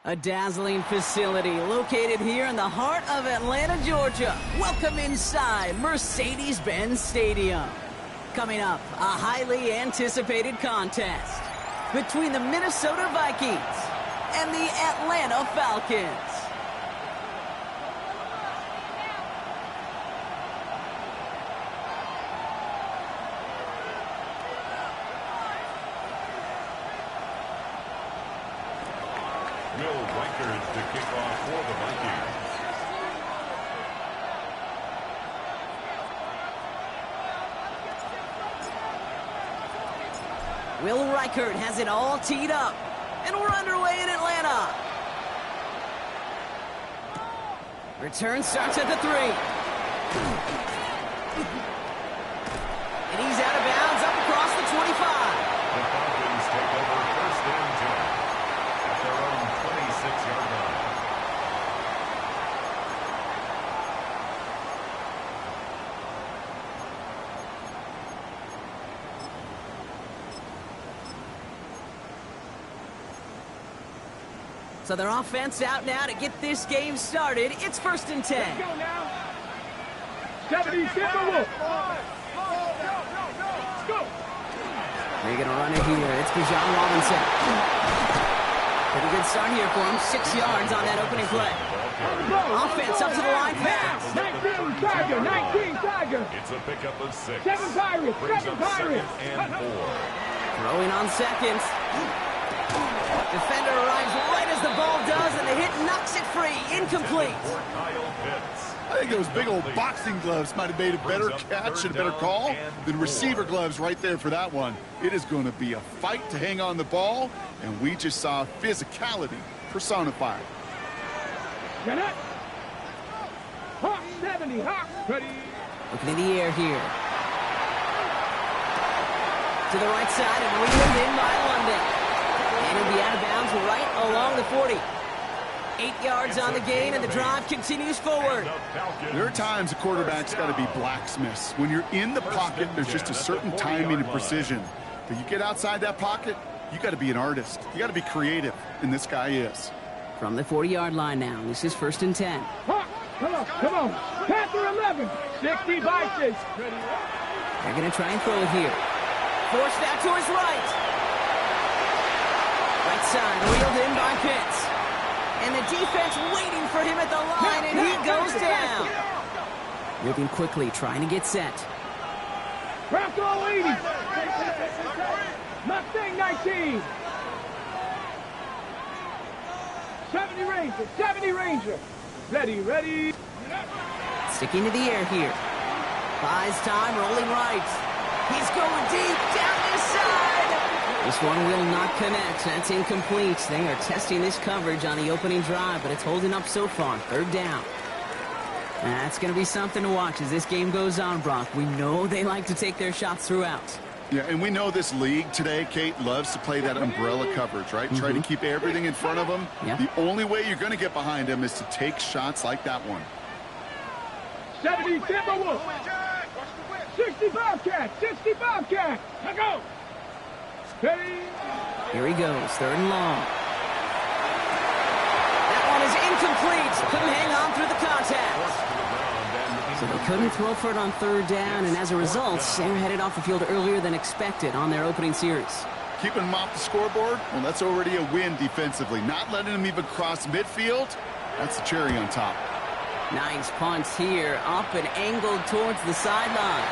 A dazzling facility located here in the heart of Atlanta, Georgia. Welcome inside Mercedes-Benz Stadium. Coming up, a highly anticipated contest between the Minnesota Vikings and the Atlanta Falcons. To kick off for the Vikings. Will Reichert has it all teed up, and we're underway in Atlanta. Return starts at the 3. And he's out of bounds up across the 25. The Falcons take over first and 10 at their own 26-yard line. So their offense out now to get this game started. It's first and 10. Let's go now. 70 Timberwolves. Let's go. They're going to run it here. It's Bijan Robinson. Pretty good start here for him. 6 yards on that opening play. Offense up to the line pass. 19 Tiger, 19 Tiger. It's a pickup of 6. 7 Pirates, Brings 7 up Pirates. second and 4. Throwing on seconds. Defender arrives right as the ball does, and the hit knocks it free. Incomplete. I think those big old boxing gloves might have made a better catch and a better call than receiver gloves right there for that one. It is going to be a fight to hang on the ball, and we just saw physicality personified. Get it. Hawk 70, Hawk. Ready. Looking in the air here. To the right side and reeled in by London. And he'll be out of bounds right along the 40. 8 yards on the gain, and the drive continues forward. There are times the quarterback's got to be blacksmiths. When you're in the pocket, there's just a certain timing and precision. But you get outside that pocket, you got to be an artist. You got to be creative, and this guy is. From the 40-yard line now, this is first and 10. Hawk, come on, come on. Panther 11, 60 Vikings. They're going to try and throw it here. Forced out to his right. Right side, wheeled in by Pitts. And the defense waiting for him at the line, and he goes down. Moving quickly, trying to get set. Bronco 80. Mustang 19. 70 Ranger, 70 Ranger. Ready, ready. Sticking to the air here. Buys time, rolling right. He's going deep, down this side. This one will not connect. That's incomplete. They are testing this coverage on the opening drive, but it's holding up so far. Third down. That's going to be something to watch as this game goes on, Brock. We know they like to take their shots throughout. Yeah, and we know this league today, Kate, loves to play that umbrella coverage, right? Try to keep everything in front of them. Yeah. The only way you're going to get behind them is to take shots like that one. 70 Timberwolves. 65 Cats, 65 Cats. Let's go. Steady. Here he goes, third and long. That one is incomplete. Couldn't hang on through the contact. So they couldn't throw for it on third down, and as a result, they're headed off the field earlier than expected on their opening series. Keeping them off the scoreboard, well, that's already a win defensively. Not letting them even cross midfield, that's the cherry on top. Nice punt here, up and angled towards the sideline.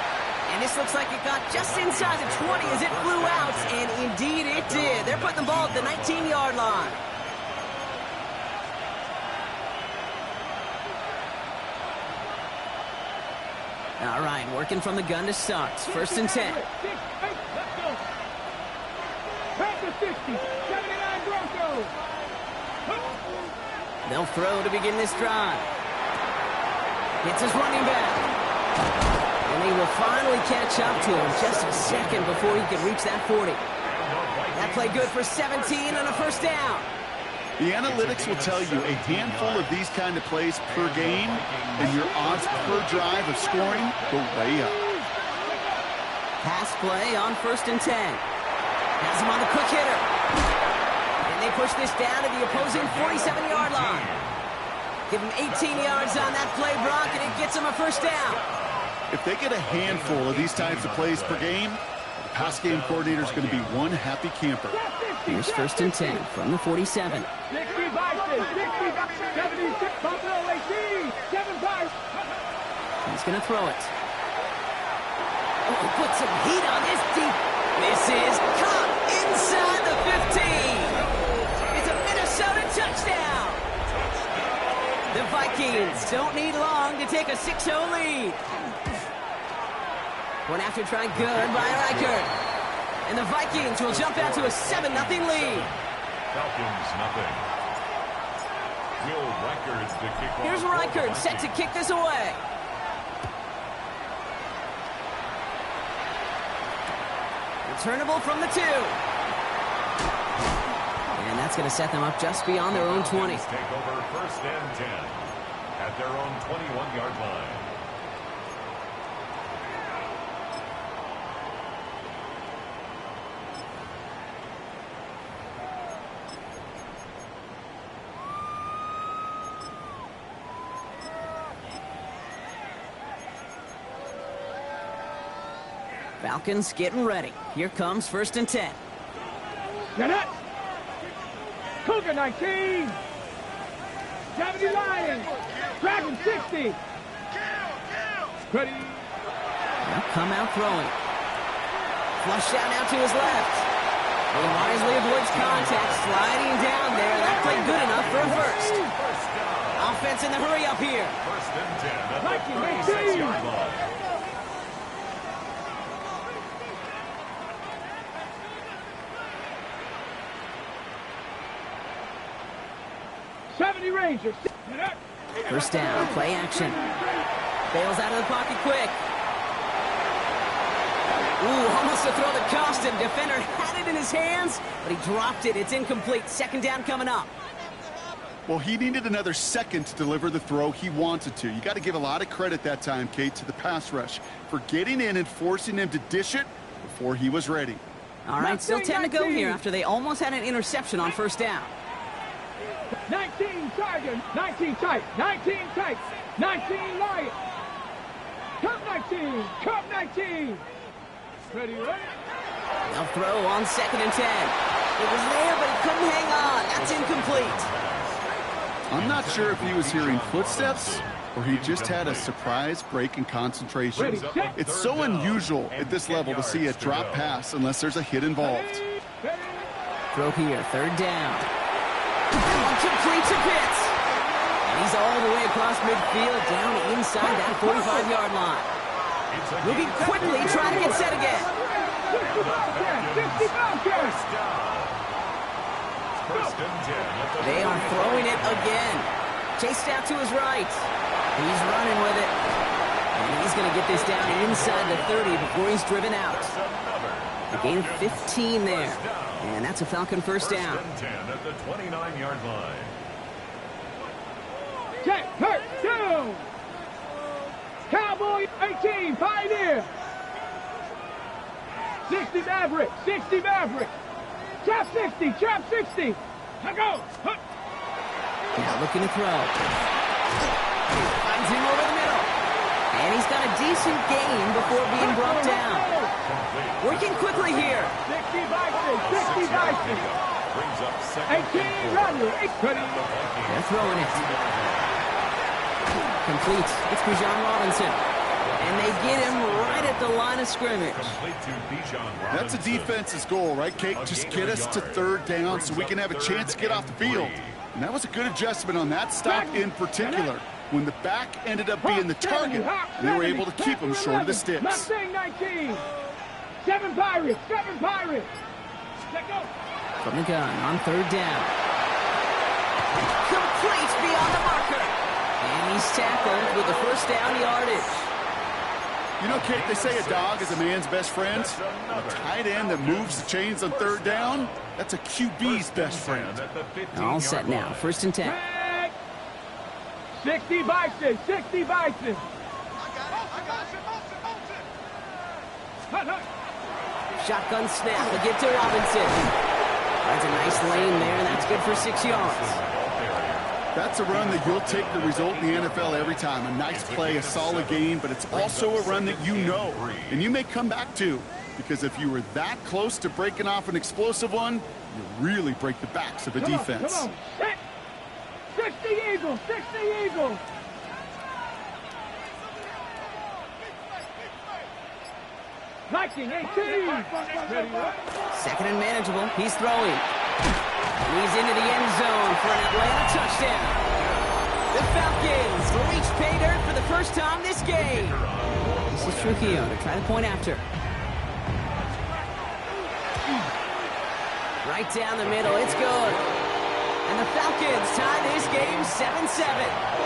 And this looks like it got just inside the 20 as it flew out, and indeed it did. They're putting the ball at the 19-yard line. All right, working from the gun to start. First and 10. Let's go. Panther 60, 79 Broncos. They'll throw to begin this drive. It's his running back. And he will finally catch up to him just a second before he can reach that 40. That play good for 17 and a first down. The analytics will tell you a handful of these kind of plays per game, and your odds per drive of scoring go way up. Pass play on first and 10. Has him on the quick hitter. And And they push this down to the opposing 47-yard line. Give them 18 yards on that play, Brock, and it gets them a first down. If they get a handful of these types of plays per game, the pass game coordinator is going to be one happy camper. Here's first and 10 from the 47. 60 Bison, 76 Buffalo 18, 7 Bison. He's going to throw it. Oh, put some heat on this deep. This is caught inside the 15. It's a Minnesota touchdown. The Vikings don't need long to take a 6-0 lead. One after try good by Reichert. And the Vikings will jump out to a 7-0 lead. Falcons, nothing. Will Reichert to kick off. Here's Reichert set to kick this away. Returnable from the 2. And that's going to set them up just beyond their own 20. Take over first and 10 at their own 21-yard line. Falcons getting ready. Here comes first and 10. Get it! Cougar 19! 70 Lions! Dragon 60! Ready! Now come out throwing. Flushed out now to his left. He wisely avoids contact, sliding down there. That played good enough for a first. Offense in the hurry up here. First and 10 at the 36-yard line. Rangers. First down, play action. Bails out of the pocket quick. Ooh, almost a throw that cost him. Defender had it in his hands, but he dropped it. It's incomplete. Second down coming up. Well, he needed another second to deliver the throw he wanted to. You got to give a lot of credit that time, Kate, to the pass rush for getting in and forcing him to dish it before he was ready. All right, still 10 to go here after they almost had an interception on first down. 19 Tigers, 19 tight, 19 tight, 19 Lions. Cup 19, Cup 19. Ready, ready? They'll throw on second and 10. It was there, but he couldn't hang on. That's incomplete. I'm not sure if he was hearing footsteps or he just had a surprise break in concentration. It's so unusual at this level to see a drop pass unless there's a hit involved. Throw here, third down. Complete to Pitts. And he's all the way across midfield down inside that 45-yard line. Moving quickly, trying to get set again. They are throwing it again. Chased out to his right. He's running with it. And he's going to get this down inside the 30 before he's driven out. A gain of 15 there. And that's a Falcon first down. First and 10 at the 29-yard line. Check, hurt, down. Cowboy 18, Pioneer. 60 Maverick, 60 Maverick. Trap 60, trap 60. Now go. Now looking to throw. Finds him over the middle. And he's got a decent gain before being brought down. Working quickly here. 60 Bison, 60 Bison. Brings up second 18 Runner, 8 ready. They're throwing it. Complete. It's Bijan Robinson. And they get him right at the line of scrimmage. That's a defense's goal, right, Kate? Just get us to third down so we can have a chance to get off the field. And that was a good adjustment on that stop in particular. When the back ended up being the target, they were able to keep him short of the sticks. Mustang 19. 7 Pirates, 7 Pirates. Let go. From the gun on third down. Complete beyond the marker. And he's tackled with the first down yardage. You know, Kate, they say a dog is a man's best friend. A tight end that moves the chains on third down, that's a QB's best friend. All set now. First and 10. 60 Bison, 60 Bison. Shotgun snap to get to Robinson. That's a nice lane there, and that's good for 6 yards. That's a run that you'll take the result in the NFL every time. A nice play, a solid game, but it's also a run that you know and you may come back to, because if you were that close to breaking off an explosive one, you really break the backs of a defense. Come on. 60 Eagles, 60 Eagles. Viking 18. Second and manageable. He's throwing. And he's into the end zone for an Atlanta touchdown. The Falcons reach pay dirt for the first time this game. This is Trujillo to try to point after. Right down the middle. It's good. And the Falcons tie this game 7-7.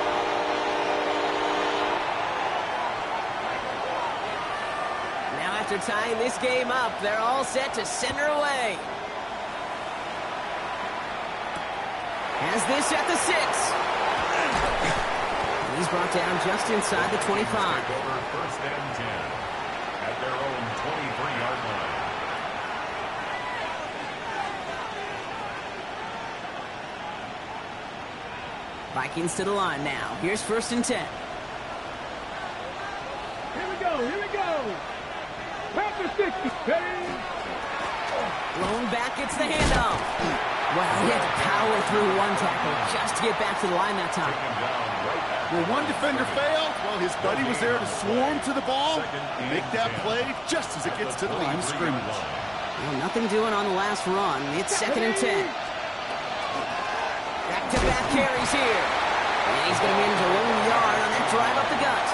After tying this game up, they're all set to send her away. Has this at the 6. He's brought down just inside the 25. First and 10 at their own 23-yard line. Vikings to the line now. Here's first and 10. Here we go, here we go. Panther 60. Blown back, gets the handoff. Well, he had to power through one tackle just to get back to the line that time. Well, one defender failed. Well, his buddy was there to swarm to the ball and make that play just as it gets to the line of scrimmage. Well, nothing doing on the last run. It's second and 10. Back-to-back carries here. And he's going to manage a 1 yard on that drive up the gut.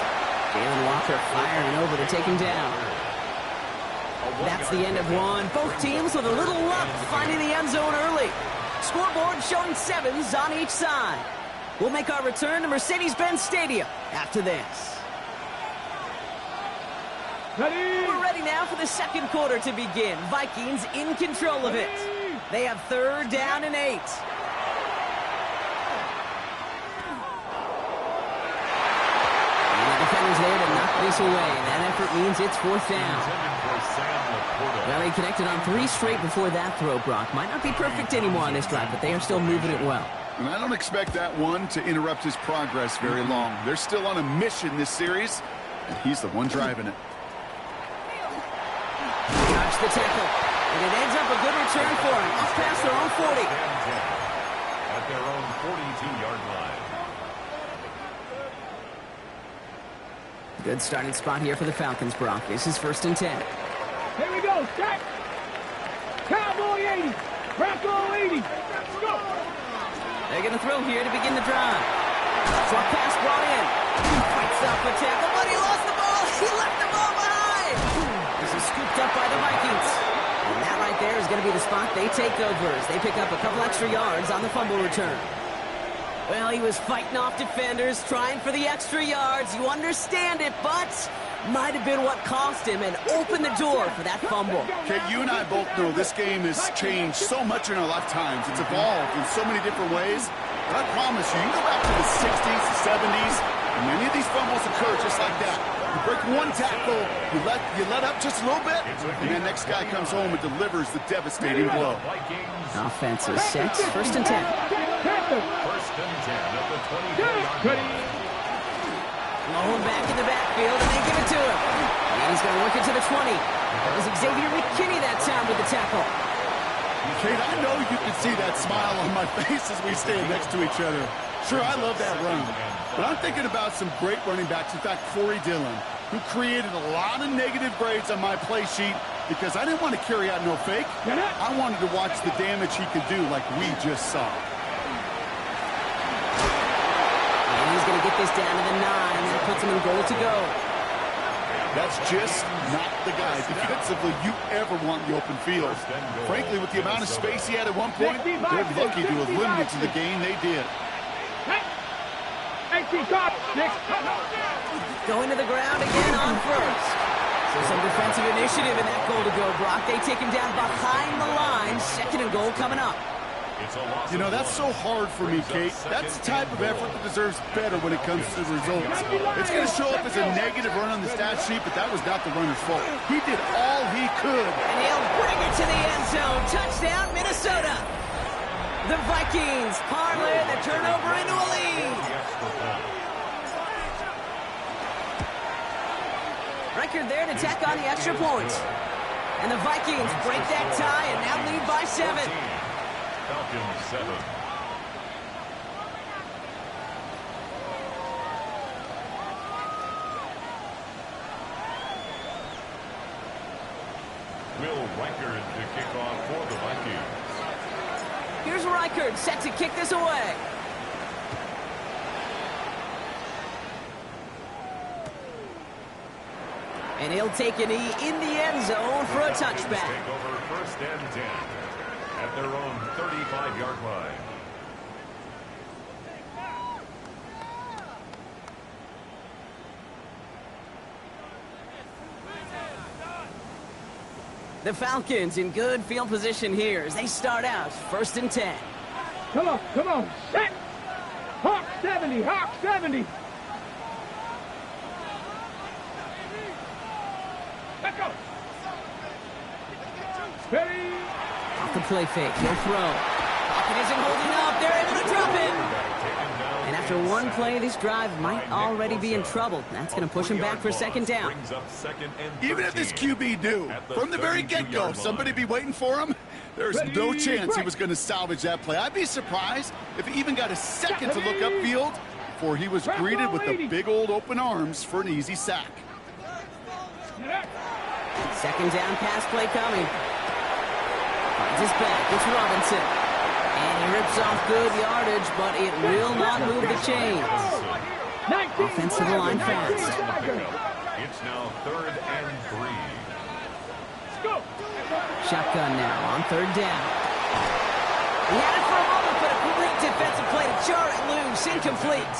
Jalen Walker firing over to take him down. That's the end of one. Both teams with a little luck finding the end zone early. Scoreboard showing 7s on each side. We'll make our return to Mercedes-Benz Stadium after this. We're ready now for the second quarter to begin. Vikings in control of it. They have third down and 8. And the defender's there to knock this away. That effort means it's fourth down. Well, he connected on 3 straight before that throw, Brock. Might not be perfect anymore on this drive, but they are still moving it well. And I don't expect that one to interrupt his progress very long. They're still on a mission this series, and he's the one driving it. Dodge the tackle, and it ends up a good return for him. Up past their own 40. At their own 42-yard line. Good starting spot here for the Falcons, Brock. This is first and 10. Here we go, set. Cowboy 80. Bronco 80. Let's go. They're going to throw here to begin the drive. Short pass brought in. Fights up the tackle, but he lost the ball. He left the ball behind. This is scooped up by the Vikings. And that right there is going to be the spot they take over as they pick up a couple extra yards on the fumble return. Well, he was fighting off defenders, trying for the extra yards. You understand it, but might have been what cost him and opened the door for that fumble. Okay, you and I both know this game has changed so much in our lifetimes. It's evolved in so many different ways. But I promise you, you go back to the 60s, the 70s, and many of these fumbles occur just like that. You break one tackle, you let up just a little bit, and then next guy comes home and delivers the devastating blow. Offense is set. First and 10. First and 10 at the 20-yard line. Rolling back in the backfield, and they give it to him. And he's going to work it to the 20. That was Xavier McKinney that time with the tackle. Kate, I know you can see that smile on my face as we stand next to each other. Sure, I love that run. But I'm thinking about some great running backs. In fact, Corey Dillon, who created a lot of negative grades on my play sheet because I didn't want to carry out no fake. I wanted to watch the damage he could do like we just saw. And he's going to get this down to the 9, and that puts him in goal to go. That's just not the guy defensively you ever want in the open field. Frankly, with the amount of space he had at one point, they're lucky to have limited to the game they did. Going to the ground again on first. So some defensive initiative in that goal to go, Brock. They take him down behind the line. Second and goal coming up. You know, that's so hard for me, Kate. That's the type of effort that deserves better when it comes to the results. It's going to show up as a negative run on the stat sheet, but that was not the runner's fault. He did all he could. And he'll bring it to the end zone. Touchdown, Minnesota. The Vikings parlay the turnover into a lead. Record there to tack on the extra points. And the Vikings break that tie and now lead by 7. Falcons 7. Will Reichard to kick off for the Vikings. Here's Reichard set to kick this away. And he'll take a knee in the end zone for a touchback. Take over 1st and 10 at their own 35-yard line. The Falcons in good field position here as they start out 1st and 10. Come on, set! Hawk 70, Hawk 70! Let's go! Ready! Off the play fake, he'll throw. Pocket isn't holding up, they're able to drop it! And after one play, this drive might already be in trouble. That's going to push him back for 2nd down. Even if this QB knew, from the very get-go, somebody be waiting for him, there's no chance he was going to salvage that play. I'd be surprised if he even got a second to look upfield before he was greeted with the big old open arms for an easy sack. 2nd down pass play coming. Finds his back, it's Robinson. And he rips off good yardage, but it will not move the chains. Offensive line fast. It's now 3rd and 3. Shotgun now on 3rd down. He had it for a moment, but a great defensive play to jar it loose. Incomplete.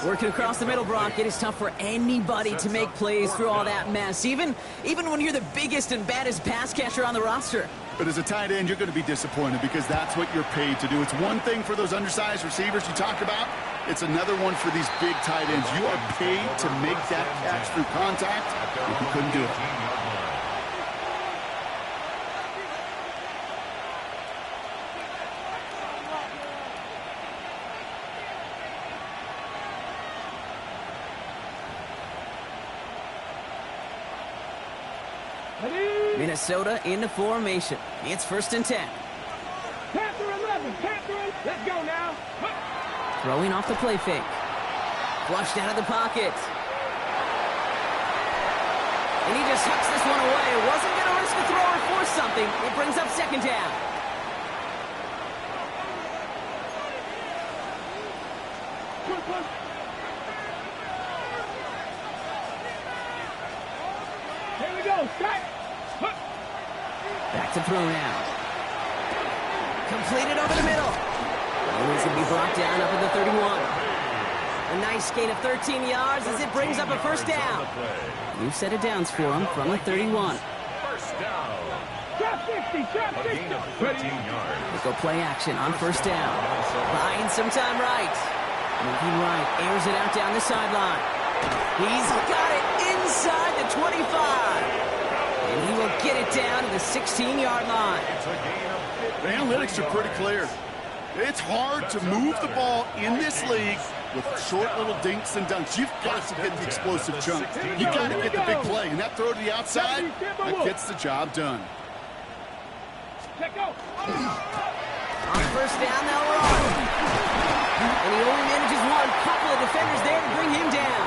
Working across the middle, Brock, it is tough for anybody to make plays through all that mess, even when you're the biggest and baddest pass catcher on the roster. But as a tight end, you're going to be disappointed because that's what you're paid to do. It's one thing for those undersized receivers you talk about. It's another one for these big tight ends. You are paid to make that catch through contact, and you couldn't do it. Minnesota into formation. It's 1st and 10. Panther 11, Panther 11. Let's go now. Throwing off the play fake. Flushed out of the pocket. And he just hucks this one away. Wasn't going to risk a throw or force something. It brings up 2nd down. Here we go, strike. Back to throw now. Completed over the middle. And he's going to be brought down up at the 31. A nice gain of 13 yards as it brings up a 1st down. New set of downs for him from the 31. 1st down. Drop 60, drop 60. A gain of 13 yards. They go play action on 1st down. Buying some time right. Moving right. Airs it out down the sideline. He's got it inside the 25. And he will get it down to the 16-yard line. The analytics are pretty clear. It's hard to move the ball in this league with short little dinks and dunks. You've got to get the explosive chunk. You've got to get the big play. And that throw to the outside, that gets the job done. On 1st down, they'll run. And he only manages one. Couple of defenders there to bring him down.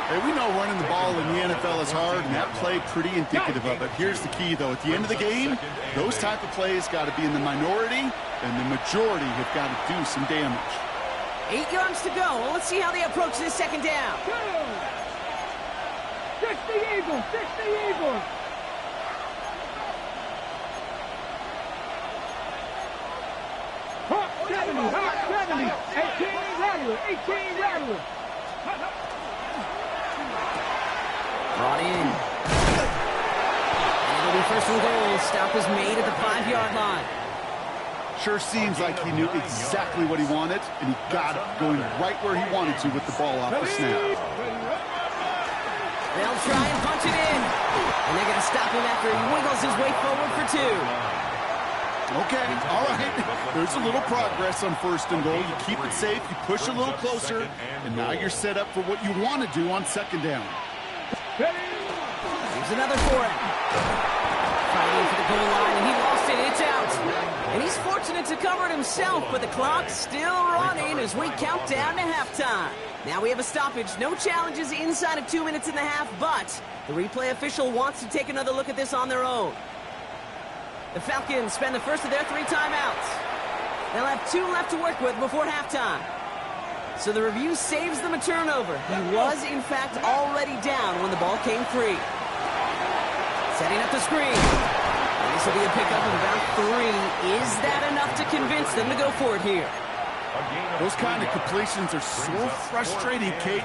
Hey, we know running the ball in the NFL is hard, and that play pretty indicative of it. Here's the key, though. At the end of the game, those type of plays got to be in the minority, and the majority have got to do some damage. 8 yards to go. Well, let's see how they approach this 2nd down. 60 Eagles, 60 Eagles. Hawk 70, Hawk 70. 18 Rattler, 18 Rattler. Brought in. And it'll be 1st and goal. Stop is made at the 5-yard line. Sure seems like he knew exactly what he wanted, and he got it, going right where he wanted to with the ball off the snap. They'll try and punch it in. And they're going to stop him after he wiggles his way forward for 2. Okay, all right. There's a little progress on 1st and goal. You keep it safe, you push a little closer, and now you're set up for what you want to do on 2nd down. Here's another for him. Fighting for the goal line, and he lost it. It's out. And he's fortunate to cover it himself, but the clock's still running as we count down to halftime. Now we have a stoppage. No challenges inside of 2 minutes and a half, but the replay official wants to take another look at this on their own. The Falcons spend the first of their 3 timeouts. They'll have 2 left to work with before halftime. So the review saves them a turnover. He was, in fact, already down when the ball came free. Setting up the screen. And this will be a pickup of about 3. Is that enough to convince them to go for it here? Those kind of completions are so frustrating, Kate.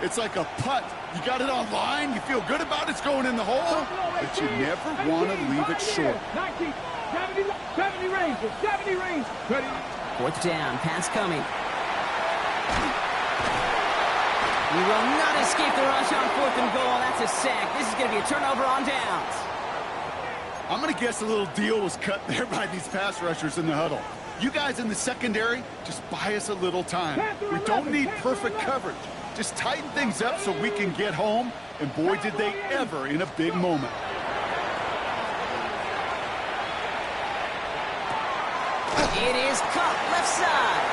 It's like a putt. You got it on line, you feel good about it's going in the hole, but you never want to leave it short. 70 range, 70 range. 4th down, pass coming. He will not escape the rush on 4th and goal. That's a sack. This is going to be a turnover on downs. I'm going to guess a little deal was cut there by these pass rushers in the huddle. You guys in the secondary, just buy us a little time. We don't need perfect coverage. Just tighten things up so we can get home, and boy, did they ever in a big moment. It is Cup, left side.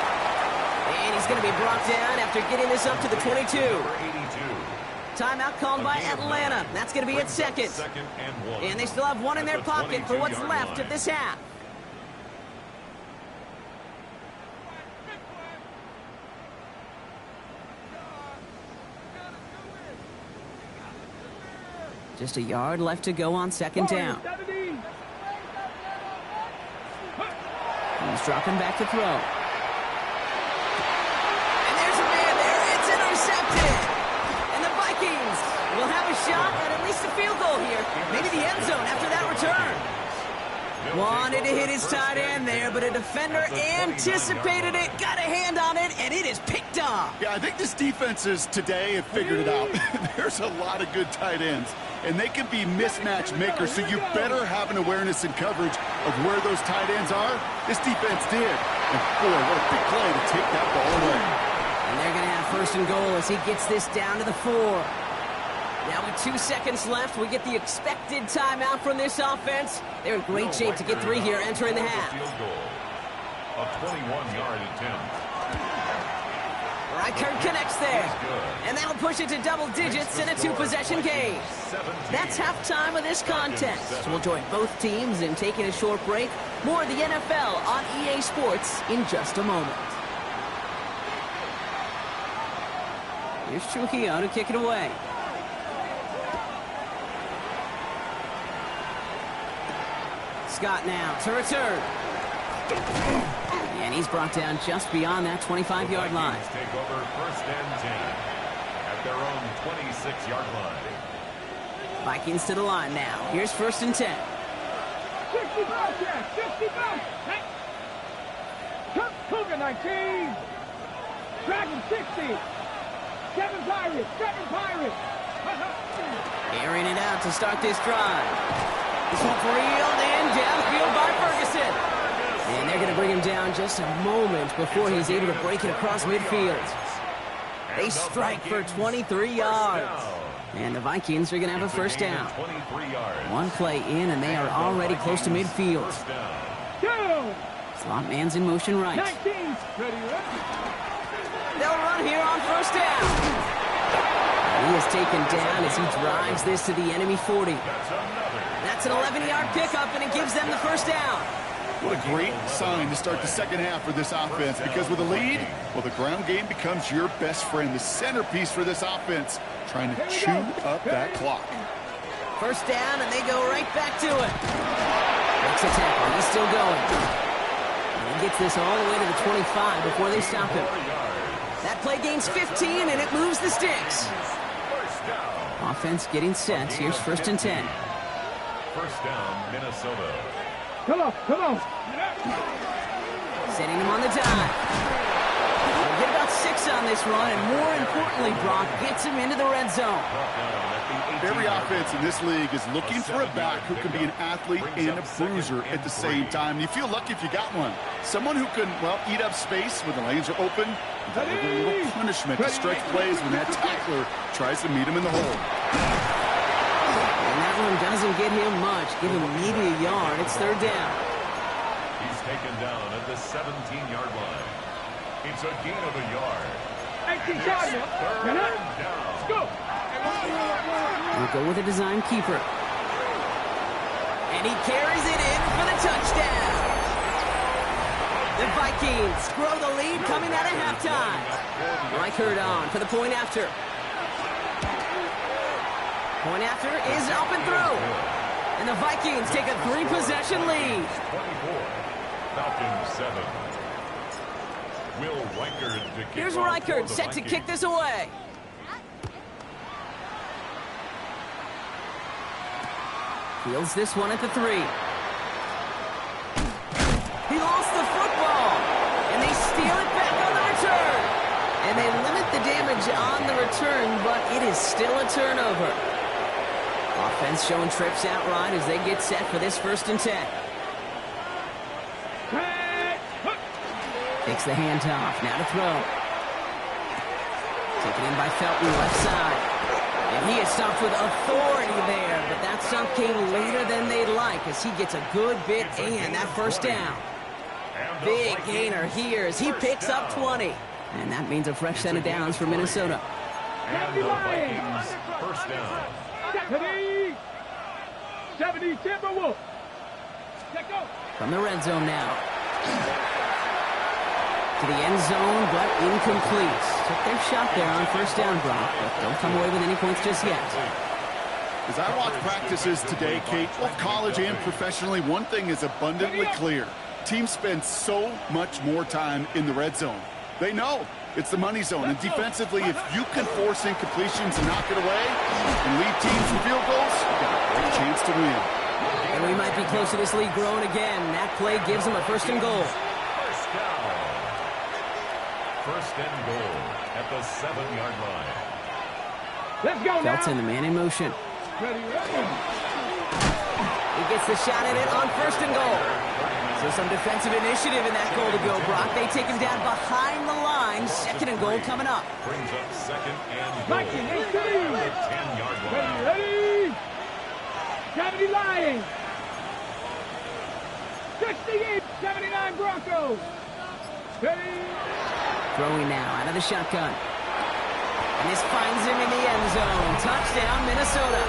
And he's going to be brought down after getting this up to the 22. Timeout called by Atlanta. That's going to be at 2nd. And they still have 1 in their pocket for what's left of this half. Just a yard left to go on 2nd down. He's dropping back to throw. And there's a man there. It's intercepted. And the Vikings will have a shot at least a field goal here. Maybe the end zone after that return. Wanted to hit his tight end there, but a defender anticipated it, got a hand on it, and it is picked off. Yeah, I think this defenses today have figured it out. There's a lot of good tight ends, and they can be mismatch makers, so you better have an awareness and coverage of where those tight ends are. This defense did. And boy, what a big play to take that ball away. And they're going to have 1st and goal as he gets this down to the 4. Now with 2 seconds left, we get the expected timeout from this offense. They're in great shape to get 3 here entering the half. A 21-yard attempt. Reichert connects there. And that'll push it to double digits in a 2-possession game. That's halftime of this contest. We'll join both teams in taking a short break. More of the NFL on EA Sports in just a moment. Here's Trujillo to kick it away. Scott now to return. And he's brought down just beyond that 25-yard line. Take over 1st and 10 at their own 26-yard line. Vikings to the line now. Here's 1st and 10. 65, yeah, 65. Cougar 19. Dragon 60. 7 Pirates. Airing it out to start this drive. This one's reeled in downfield by Ferguson. And they're going to bring him down just a moment before he's able to break it across midfield. They strike for 23 yards. And the Vikings are going to have a 1st down. 1 play in, and they are already close to midfield. Slot man's in motion right. They'll run here on 1st down. He is taken down as he drives this to the enemy 40. That's an 11-yard pickup, and it gives them the 1st down. What a great sign to start the 2nd half for this offense, because with a lead, well, the ground game becomes your best friend, the centerpiece for this offense, trying to chew up that clock. 1st down, and they go right back to it. Makes a tackle. He's still going. And he gets this all the way to the 25 before they stop him. That play gains 15, and it moves the sticks. Offense getting set. Here's 1st and 10. 1st down, Minnesota. Come on. Setting him on the dive. He'll get about 6 on this run, and more importantly, Brock gets him into the red zone. Every offense in this league is looking for a back who can be an athlete and a bruiser at the same time. And you feel lucky if you got one. Someone who can, well, eat up space when the lanes are open, deliver a little punishment to stretch plays when that tackler tries to meet him in the hole. And that one doesn't get him much. Give him maybe a yard. It's third down. He's taken down at the 17-yard line. It's a gain of a yard. 18 yards. Third down. Let's go. We'll go with a design keeper. And he carries it in for the touchdown. The Vikings grow the lead coming out of halftime. Reichert on for the point after. Point after is up and through. And the Vikings take a 3-possession lead. 24. Falcons 7. Will Reichert to kick Here's off Reichert for the set to Vikings. kick this away. Fields this one at the 3. He lost the football, and they steal it back on the return. And they limit the damage on the return, but it is still a turnover. Offense showing trips out right as they get set for this 1st and 10. Takes the handoff, now to throw. Taken in by Felton, left side. And he is stopped with authority there, but that stop came later than they'd like as he gets a good bit and that 1st down. Big gainer here as he picks up 20. And that means a fresh set of downs for Minnesota. And the Vikings 1st down. 70 Timberwolves. From the red zone now. To the end zone, but incomplete. Took their shot there on 1st down, Brock, but don't come away with any points just yet. As I watch practices today, Kate, both college and professionally, one thing is abundantly clear. Teams spend so much more time in the red zone. They know it's the money zone, and defensively, if you can force incompletions and knock it away and lead teams to field goals, you've got a great chance to win. And we might be close to this lead growing again. That play gives them a 1st and goal. 1st down. 1st and goal at the 7-yard line. Let's go now. Felton, the man in motion. Ready. He gets the shot at it on 1st and goal. So some defensive initiative in that goal to go, Brock. They take him down behind the line. 2nd and goal coming up. Brings up 2nd and goal. Viking, At the 10-yard line. Ready. 70 Lions. 68, 79 Broncos. Ready. Throwing now out of the shotgun. And this finds him in the end zone. Touchdown, Minnesota.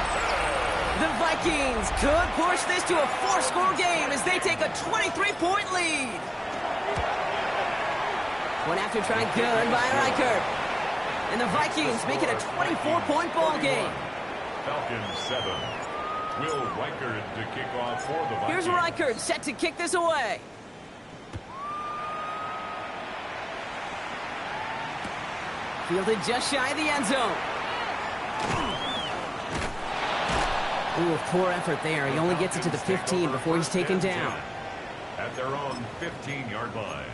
The Vikings could push this to a 4-score game as they take a 23-point lead. One after try good by Reichert. And the Vikings make it a 24-point ball game. Falcons 7. Will Reichert to kick off for the Vikings. Here's Reichert set to kick this away. Fielded just shy of the end zone. Ooh, poor effort there. He only gets it to the 15 before he's taken down. At their own 15-yard line.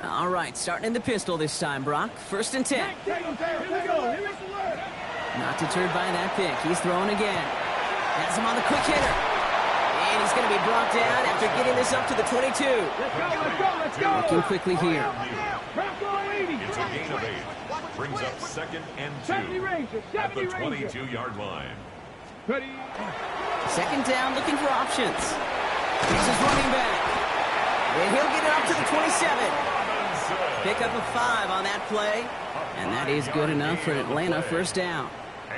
All right, starting in the pistol this time, Brock. 1st and 10. Not deterred by that pick. He's throwing again. Has him on the quick hitter. And he's going to be brought down after getting this up to the 22. Let's go. Working quickly here. It's a gain of 8. Brings up 2nd and 2 at the 22-yard line. Ready. 2nd down, looking for options. Here's his running back. And he'll get it up to the 27. Pick up a 5 on that play. And that is good enough for an Atlanta 1st down. A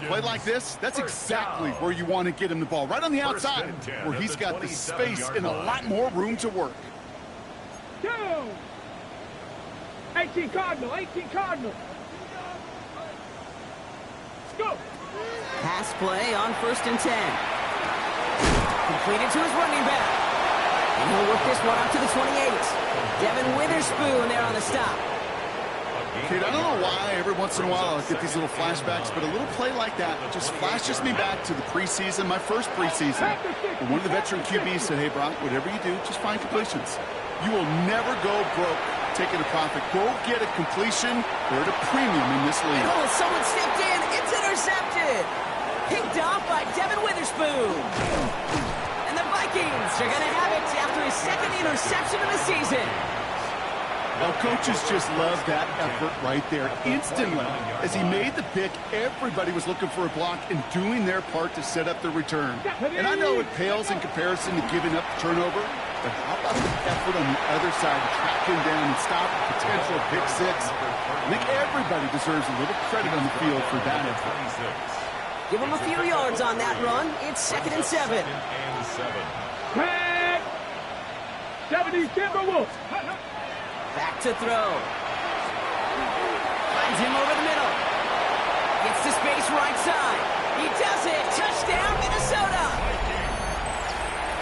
play like this, that's exactly where you want to get him the ball. Right on the outside, where he's got the space and a lot more room to work. 2. 18 Cardinal. Let's go. Pass play on 1st and 10. Completed to his running back. And he'll work this one up to the 28. Devin Witherspoon there on the stop. Kid, I don't know why every once in a while I get these little flashbacks, but a little play like that just flashes me back to the preseason, my first preseason. And one of the veteran QBs said, hey, Brock, whatever you do, just find completions. You will never go broke taking a profit. Go get a completion. They're at a premium in this league. Oh, someone stepped in. It's intercepted. Picked off by Devin Witherspoon. And the Vikings are going to have it after his second interception of the season. Well, coaches just love that effort right there. Instantly, as he made the pick, everybody was looking for a block and doing their part to set up the return. And I know it pales in comparison to giving up the turnover, but how about the effort on the other side to track him down and stop a potential pick six? I think everybody deserves a little credit on the field for that effort. Give him a few yards on that run. It's 2nd and 7. 70 Timberwolves. Back to throw. Finds him over the middle. Gets to space right side. He does it. Touchdown, Minnesota.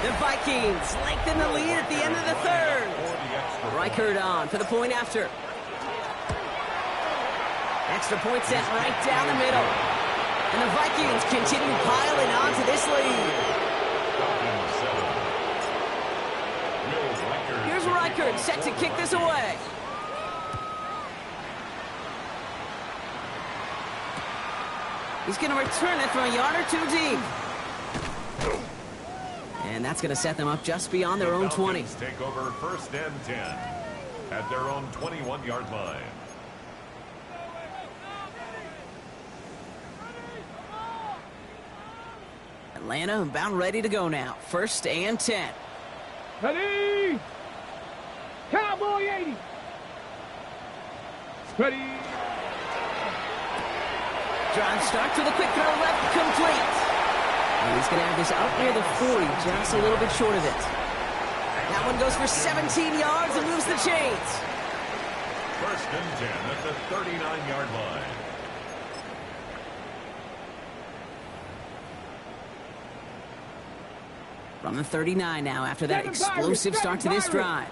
The Vikings lengthen the lead at the end of the third. Reichert on for the point after. Extra point set right down the middle. And the Vikings continue piling on to this lead. Here's Reichert set to kick this away. He's going to return it from a yard or two deep. And that's going to set them up just beyond their own 20. Take over 1st and 10 at their own 21-yard line. Atlanta about ready to go now. 1st and 10. Ready. Cowboy 80. Ready. Drive start to the quick throw left, complete. And he's going to have this out near the 40, just a little bit short of it. That one goes for 17 yards and moves the chains. 1st and 10 at the 39-yard line. From the 39 now after that explosive start to this drive.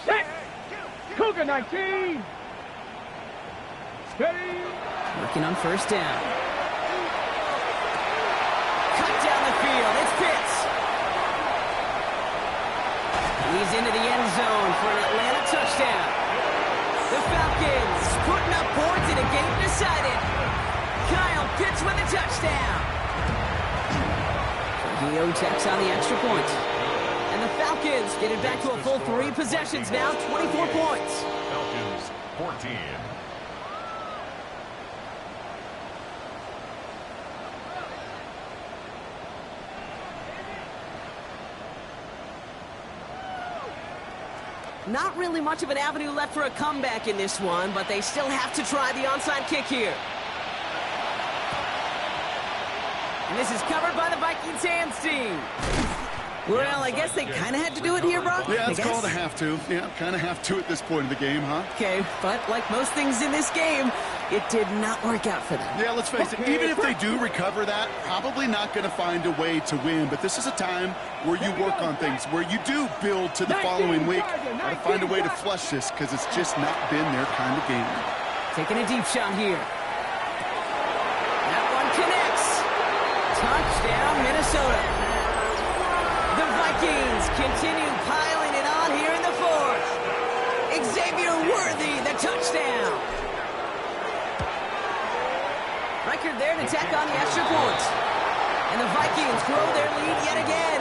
Set. Cougar 19. Steady. Working on 1st down. Cut down the field. It's Pitts. He's into the end zone for an Atlanta touchdown. The Falcons putting up points in a game decided. Kyle Pitts with a touchdown. Geo checks on the extra point. And the Falcons get it back to a full 3 possessions now, 24 points. Falcons 14. Not really much of an avenue left for a comeback in this one, but they still have to try the onside kick here. And this is covered by the Vikings hands team. Well, I guess they kind of had to do it here, Brock. Yeah, it's called a have to. Yeah, kind of have to at this point in the game, huh? Okay, but like most things in this game, it did not work out for them. Yeah, let's face it, even if they do recover that, probably not going to find a way to win. But this is a time where you work on things, where you do build to the following week. Got to find a way to flush this because it's just not been their kind of game. Taking a deep shot here. That one connects. Touchdown, Minnesota. The Vikings continue piling it on here in the 4th. Xavier Worthy, the touchdown. Reichert there to tack on the extra point. And the Vikings grow their lead yet again.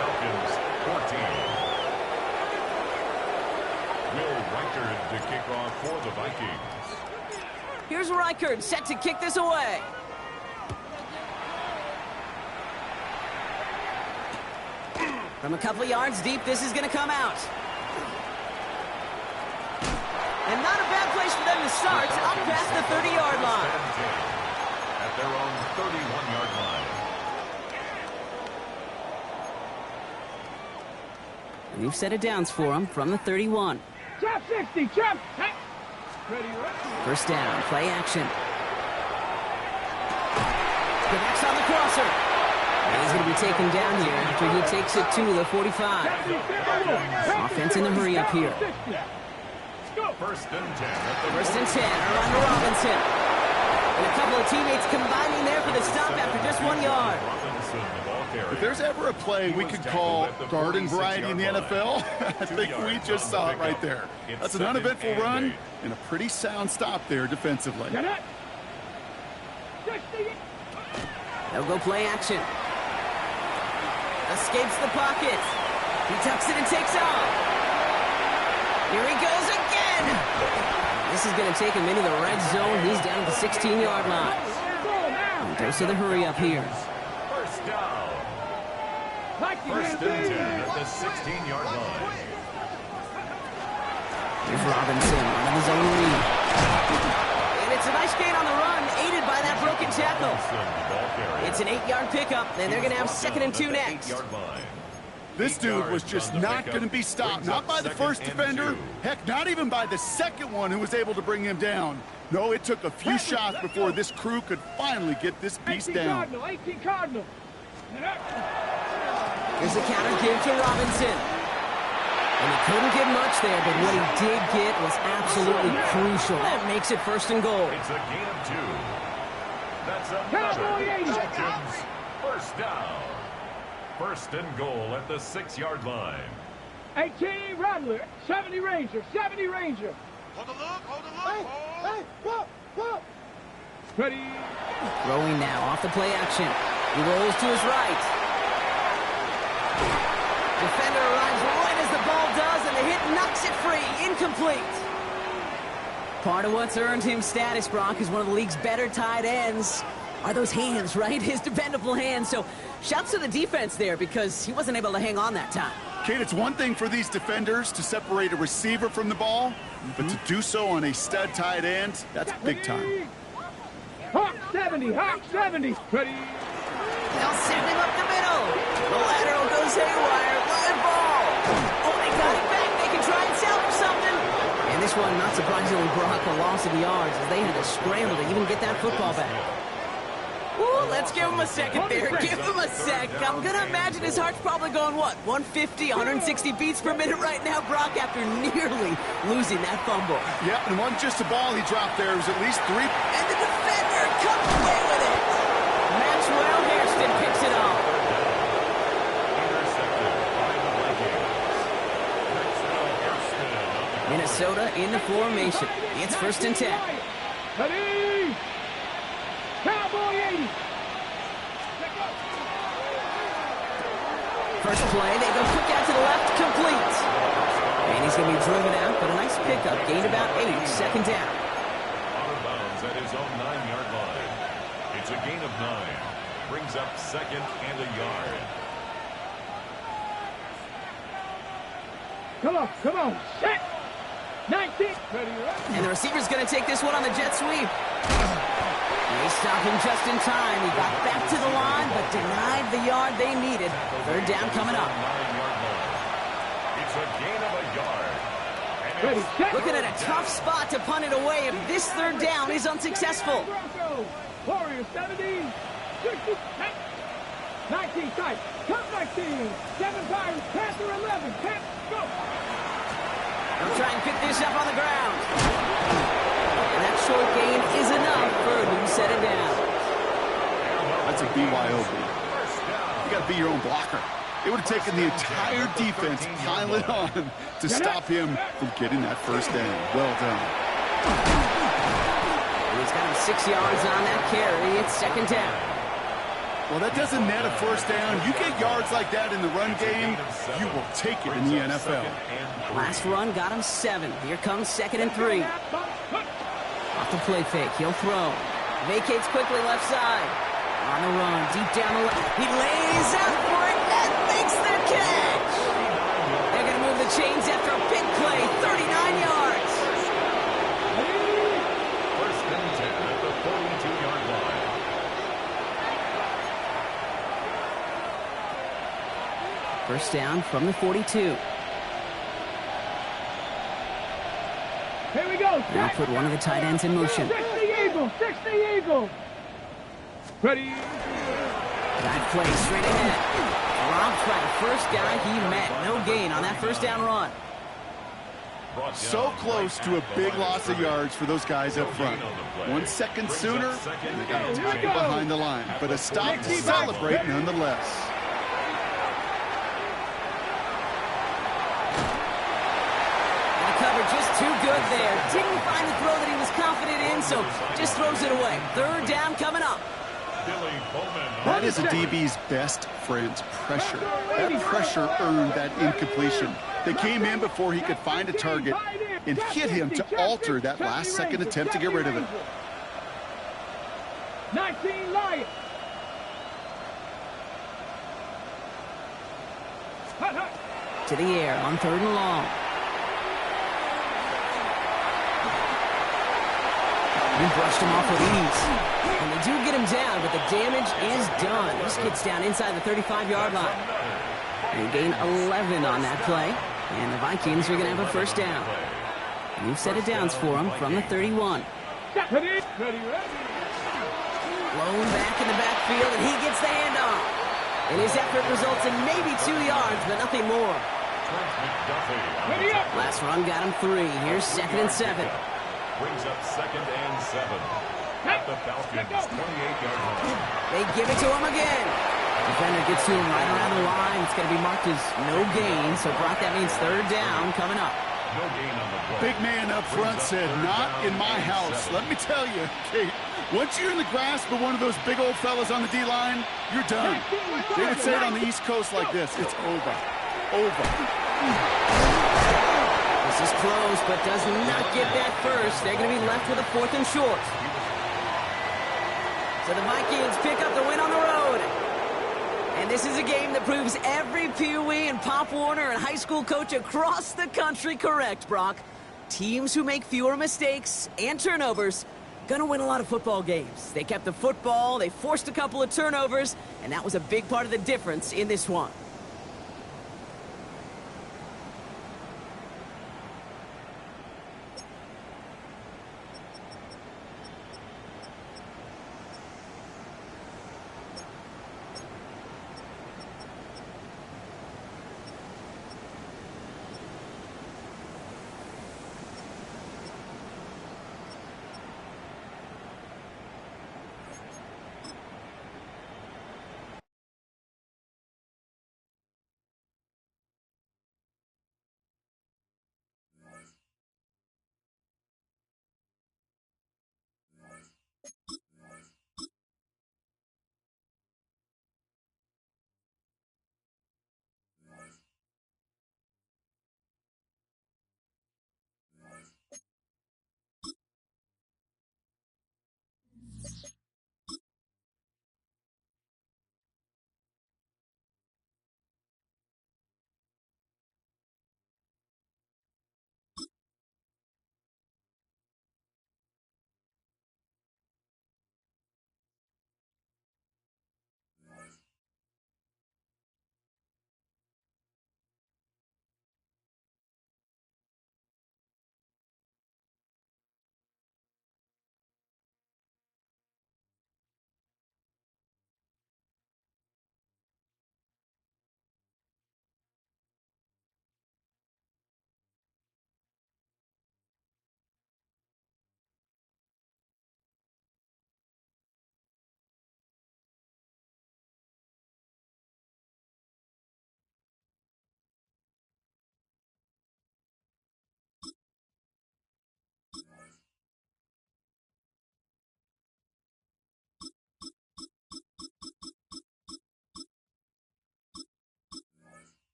Falcons 14. Will Reichert to kick off for the Vikings. Here's Reichert set to kick this away. From a couple of yards deep, this is going to come out. And not a bad place for them to start, up past the 30-yard line. At their own 31-yard line. We've set it downs for them from the 31. Trap 60, trap. Ready. 1st down, play action. Connects on the crosser. And he's going to be taken down here after he takes it to the 45. Offense in the hurry up here. Go. First and 10. First and 10, around to Robinson. And a couple of teammates combining there for the stop after just 1 yard. If there's ever a play we could call garden variety in the NFL, I think we just saw it right there. That's an uneventful run and a pretty sound stop there defensively. They'll go play action. Escapes the pocket. He tucks it and takes off. Here he goes again. This is going to take him into the red zone. He's down at the 16-yard line. And dose of the hurry up here. First down. First and 10 at the 16-yard line. Here's Robinson on the zone read. And it's a nice gain on the run, aided by that broken tackle. It's an 8-yard pickup, and they're going to have 2nd and 2 next. This dude was just not going to be stopped, not by the first defender, heck, not even by the second one who was able to bring him down. No, it took a few shots before this crew could finally get this beast down. 18 Cardinal. Here's the counter give to Robinson. And he couldn't get much there, but what he did get was absolutely crucial. That makes it 1st and goal. It's a gain of 2. That's another Texans first down. 1st and goal at the 6-yard line. 18 Rattler, 70 Ranger, 70 Ranger. Hold the look. Hey, whoa. Ready. Throwing now off the play action. He rolls to his right. Defender arrives right as the ball does, and the hit knocks it free. Incomplete. Part of what's earned him status, Brock, is one of the league's better tight ends. Are those hands, right? His dependable hands. So shouts to the defense there because he wasn't able to hang on that time. Kate, it's one thing for these defenders to separate a receiver from the ball, but to do so on a stud tight end, that's big time. Hawk 70, Hawk 70. Ready. They'll send him up the middle. The lateral goes haywire. Live ball. Oh, they got it back. They can try and salvage something. And this one, not surprisingly, Brock, a loss of yards as they had to scramble to even get that football back. Ooh, let's give him a second there. Give him a sec. I'm going to imagine his heart's probably going, what, 150, 160 beats per minute right now, Brock, after nearly losing that fumble. Yep, and it wasn't just a ball he dropped there. It was at least 3. And the defender comes away with it. Maxwell Hairston picks it off. Minnesota in the formation. It's 1st and 10. Ready. Cowboy 80. First play, they go quick out to the left, complete. And he's going to be driven out, but a nice pickup. Gained about 8, 2nd down. Out of bounds at his own 9-yard line. It's a gain of 9. Brings up 2nd and a yard. Come on. Set. 19. Ready. And the receiver's going to take this one on the jet sweep. They stopped him just in time. He got back to the line, but denied the yard they needed. 3rd down coming up. It's a gain of a yard. Ready, set. Looking at a tough spot to punt it away if this 3rd down is unsuccessful. Warriors 17, 60, 19 tight, top 19, 7 Pirates, Panther 11, Panther, go. They'll try and pick this up on the ground. And that short gain is enough for him to set it down. That's a BYOB. You got to be your own blocker. It would have taken the entire defense piling on to stop him from getting that 1st down. Well done. He's got him 6 yards on that carry. It's 2nd down. Well, that doesn't net a 1st down. You get yards like that in the run game, you will take it in the NFL. Last run got him 7. Here comes 2nd and 3. Off the play fake. He'll throw. Vacates quickly left side. On the run. Deep down the left. He lays out for it and makes the catch. They're going to move the chains after a big play. 39 yards. 1st and 10 at the 42-yard line. First down from the 42. Here we go. Now put one of the tight ends in motion. 60 Eagle. Ready. That play straight ahead. Robbed by the first guy he met. No gain on that 1st down run. brought So down close right to a at the big line of loss of scrimmage. yards for those guys up No front. gain on the play. 1 second Brings sooner, up second and they got and to tackle 10. behind the line. At But the a stop to 45. celebrate nonetheless. The cover just too good there. Didn't find the throw that he was confident in, so just throws it away. Third down coming up. Billy Bowman. That is a DB's best friend, pressure. That pressure earned that incompletion. They came in before he could find a target and hit him to alter that last-second attempt to get rid of it. 19 Lions. To the air on 3rd and long. He brushed him off with ease. And they do get him down, but the damage is done. This gets down inside the 35-yard line. They gain 11 on that play. And the Vikings are going to have a first down. New set of downs for them from the 31. Ready. Blown back in the backfield, and he gets the handoff. And his effort results in maybe 2 yards, but nothing more. Ready up. Last run got him 3. Here's 2nd and 7. Brings up 2nd and 7. At the Falcons' 28-yard line. They give it to him again. Defender gets to him right around the line. It's going to be marked as no gain. So, Brock, that means 3rd down coming up. No gain on the play. Big man up front said, "Not in my house." Let me tell you, Kate, once you're in the grasp of one of those big old fellas on the D-line, you're done. They would say it on the East Coast like this: it's over. Over. This is close, but does not get that first. They're going to be left with a 4th and short. So the Vikings pick up the win on the road. And this is a game that proves every Pee Wee and Pop Warner and high school coach across the country correct, Brock. Teams who make fewer mistakes and turnovers gonna win a lot of football games. They kept the football, they forced a couple of turnovers, and that was a big part of the difference in this one.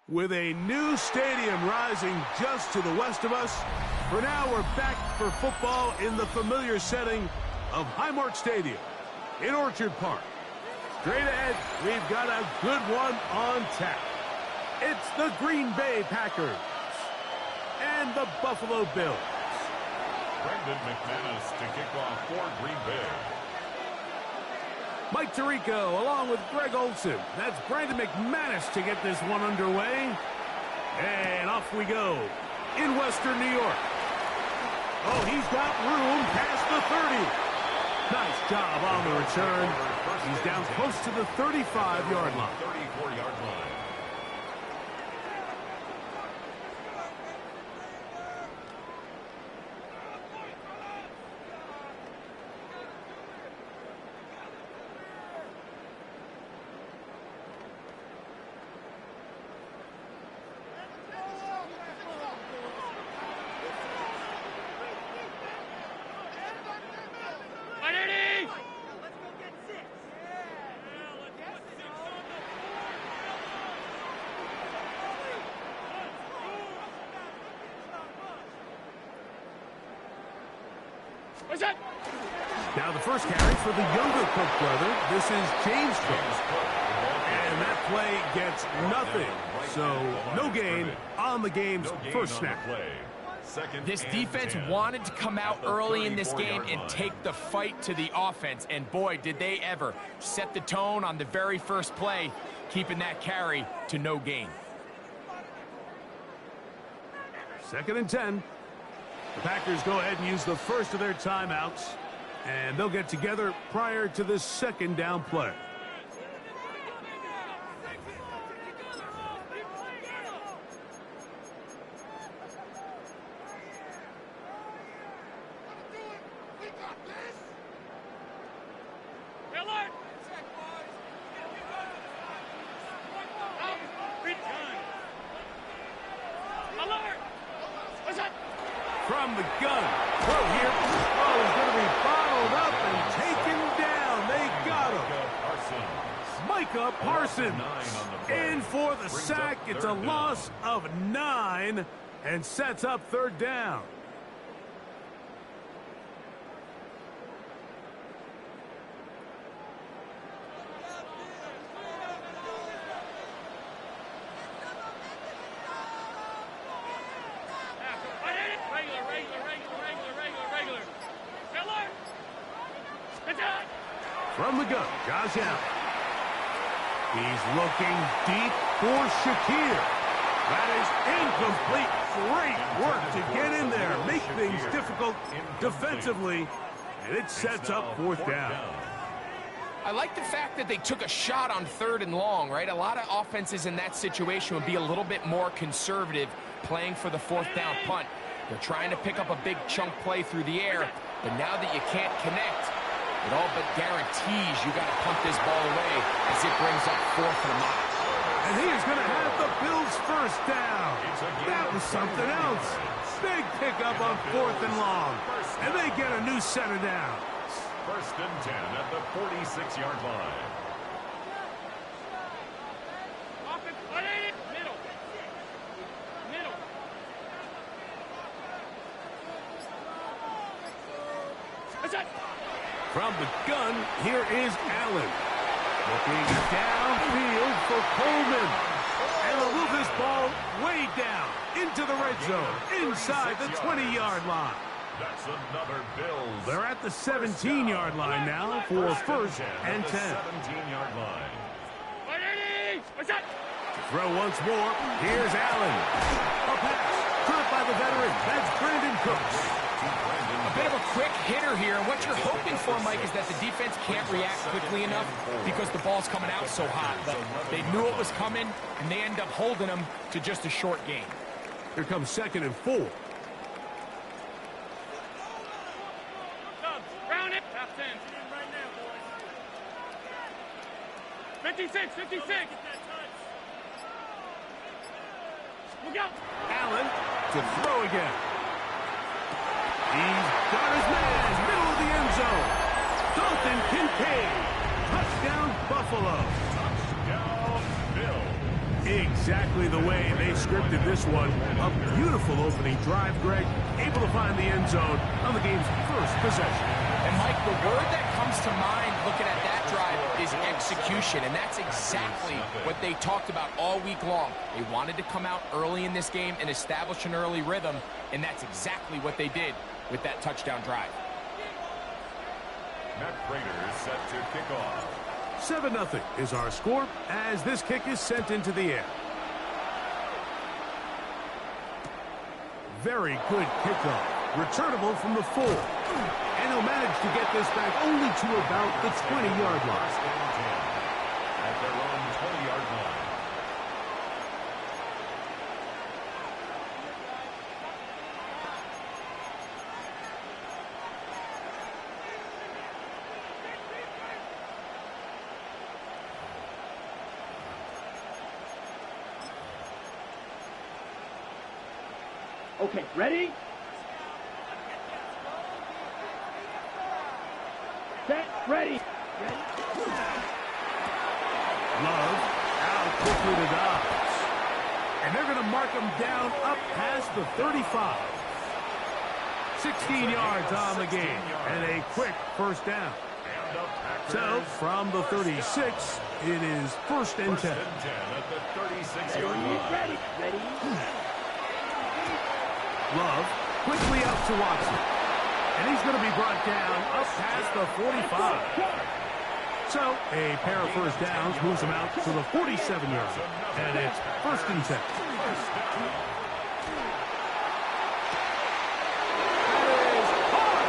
With a new stadium rising just to the west of us, for now we're back for football in the familiar setting of Highmark Stadium in Orchard Park. Straight ahead, we've got a good one on tap. It's the Green Bay Packers and the Buffalo Bills. Brendan McManus to kick off for Green Bay. Mike Tirico along with Greg Olson. That's Brandon McManus to get this one underway. And off we go in Western New York. Oh, he's got room past the 30. Nice job on the return. He's down close to the 35-yard line. 34-yard line. Now the first carry for the younger Cook brother. This is James Cook. And that play gets nothing. So no gain on the game's first snap. This defense wanted to come out early in this game and take the fight to the offense. And boy, did they ever set the tone on the very first play, keeping that carry to no gain. 2nd and 10. The Packers go ahead and use the first of their timeouts, and they'll get together prior to this 2nd down play. From the gun. Throw here. Oh, he's going to be bottled up and taken down. They got him. Micah Parsons in for the sack. It's a loss of 9 and sets up 3rd down. From the gun, Josh Allen. He's looking deep for Shakir. That is incomplete. Great work to get in there, make things difficult defensively, and it sets up 4th down. I like the fact that they took a shot on 3rd and long, right? A lot of offenses in that situation would be a little bit more conservative playing for the 4th down punt. They're trying to pick up a big chunk play through the air, but now that you can't connect, it all but guarantees you got to punt this ball away as it brings up 4th and a mile. And he is going to have the Bills' first down. That was something else. Big pickup on 4th and long. And they get a new set of downs. 1st and 10 at the 46-yard line. From the gun, here is Allen. Looking downfield for Coleman. And they'll move this ball way down into the red zone, inside the 20-yard line. That's another Bills. They're at the 17-yard line now for 1st and 10. 17-yard line. To throw once more, here's Allen. A pass, caught by the veteran. That's Brandon Cooks. A bit of a quick hitter here, and what you're hoping for, Mike, is that the defense can't react quickly enough because the ball's coming out so hot. But they knew it was coming, and they end up holding them to just a short gain. Here comes 2nd and 4. Round it. Top 10. 56, 56. Look out. Allen to throw again. He's got his man, middle of the end zone. Dalton Kincaid, touchdown Buffalo. Touchdown Bills. Exactly the way they scripted this one. A beautiful opening drive, Greg. Able to find the end zone on the game's first possession. And, Mike, the word that comes to mind looking at that drive is execution, and that's exactly what they talked about all week long. They wanted to come out early in this game and establish an early rhythm, and that's exactly what they did with that touchdown drive. Matt Prater is set to kick off. 7-0 is our score as this kick is sent into the air. Very good kickoff. Returnable from the 4. And he'll manage to get this back only to about the 20-yard line. At their own 20-yard line. Okay, ready? Set, ready. Love out quickly to Dobbs. And they're going to mark him down up past the 35. 16 yards on the game and a quick first down. So from the 36, it is 1st and 10. At the 36-yard line. Ready. Love quickly out to Watson. And he's going to be brought down up past the 45. So a pair of first downs moves him out to the 47-yard. And it's 1st and 10. That is hard.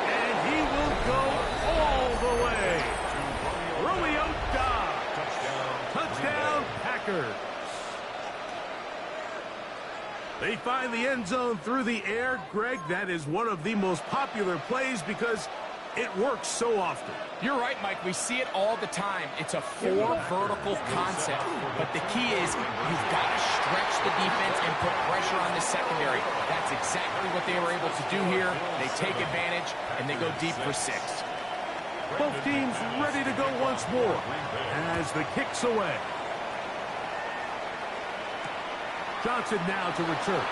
And he will go all the way. Romeo Dobbs. Touchdown Packers. They find the end zone through the air. Greg, that is one of the most popular plays because it works so often. You're right, Mike. We see it all the time. It's a 4 vertical concept. But the key is you've got to stretch the defense and put pressure on the secondary. That's exactly what they were able to do here. They take advantage, and they go deep for 6. Both teams ready to go once more as the kick's away. Johnson now to return.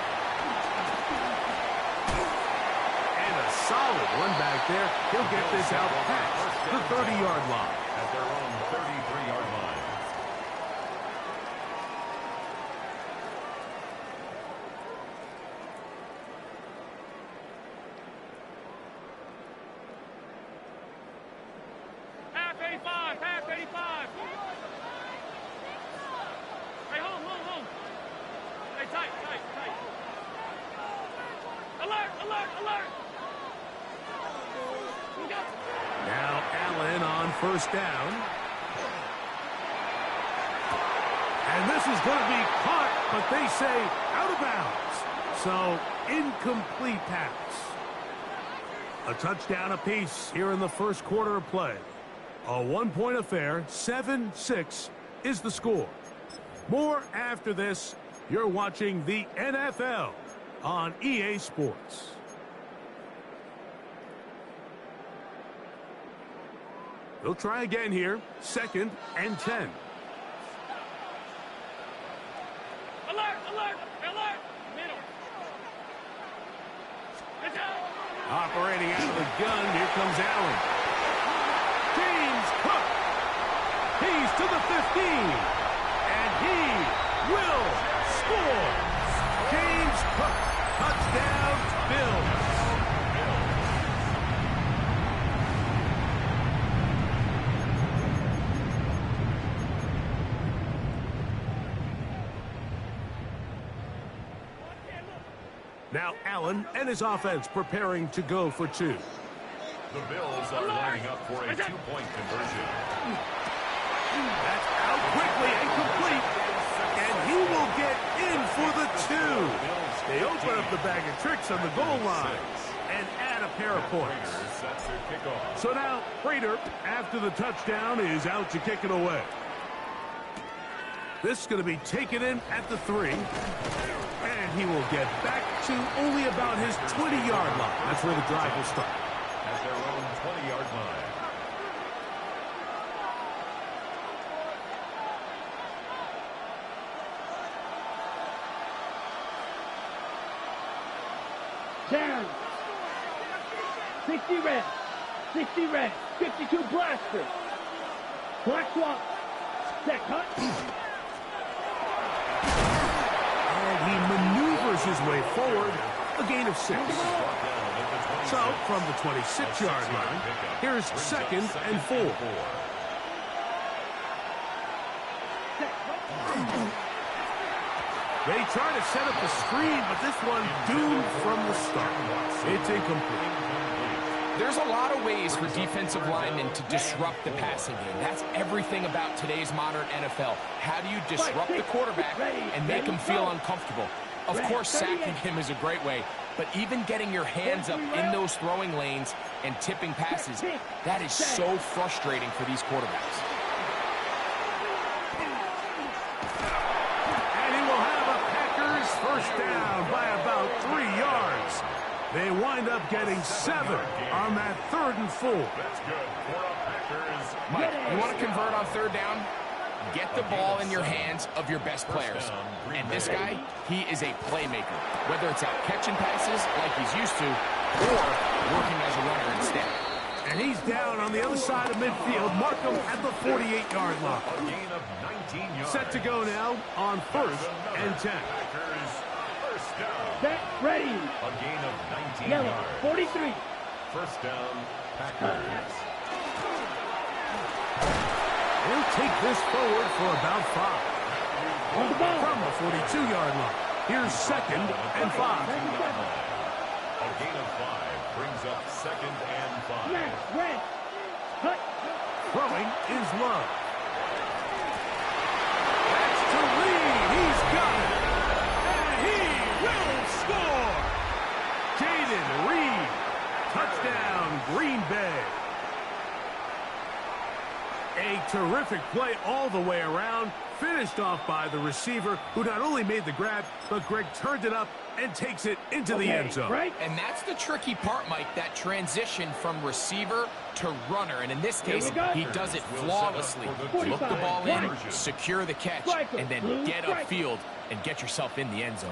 And a solid run back there. He'll get this out past the 30-yard line. At their own 33-yard line. Half 85. Hey, hold. Hey, tight. Alert. Now Allen on first down. And this is going to be caught, but they say out of bounds. So incomplete pass. A touchdown apiece here in the first quarter of play. A 1-point affair, 7-6 is the score. More after this. You're watching the NFL on EA Sports. They'll try again here. 2nd and 10. Alert. Middle. Good job. Operating out of the gun, here comes Allen. James Cook. He's to the 15. And he will score. James Cook. Touchdown, Bills. Now Allen and his offense preparing to go for 2. The Bills are lining up for a 2-point conversion. That's out quickly and complete. And he will get in for the 2. They open up the bag of tricks on the goal line and add a pair of points. So now Prater, after the touchdown, is out to kick it away. This is going to be taken in at the 3. And he will get back to only about his 20-yard line. That's where the drive will start. At their own 20-yard line. Down. 60 red. 52 blaster. Black swamp. Set cut. And he maneuvers his way forward a gain of 6. So, from the 26-yard line, here's 2nd and 4. They try to set up the screen, but this one doomed from the start. It's incomplete. There's a lot of ways for defensive linemen to disrupt the passing game. That's everything about today's modern NFL. How do you disrupt the quarterback and make him feel uncomfortable? Of course, sacking him is a great way, but even getting your hands up in those throwing lanes and tipping passes, that is so frustrating for these quarterbacks. And he will have a Packers first down by about 3 yards. They wind up getting 7 on that 3rd and 4. That's good for a Packers. Mike, you want to convert on 3rd down? Get the ball in your hands of your best players. And this guy, he is a playmaker. Whether it's out catching passes like he's used to, or working as a runner instead. And he's down on the other side of midfield. Mark him at the 48-yard line. A gain of 19 yards. Set to go now on 1st and 10. Packers first down. Set, ready. A gain of 19 Yellow, yards. 43. First down, Packers. He'll take this forward for about 5. On the ball. From the 42-yard line. Here's 2nd and 5. A gain of 5 brings up 2nd and 5. Left, red. Cut. Throwing is Love. That's to Reed. He's got it. And he will score. Jaden Reed. Touchdown, Green Bay. A terrific play all the way around. Finished off by the receiver, who not only made the grab, but Greg turned it up and takes it into the end zone. Right. And that's the tricky part, Mike, that transition from receiver to runner. And in this case, he does it flawlessly. Look the ball in, secure the catch, and then get upfield and get yourself in the end zone.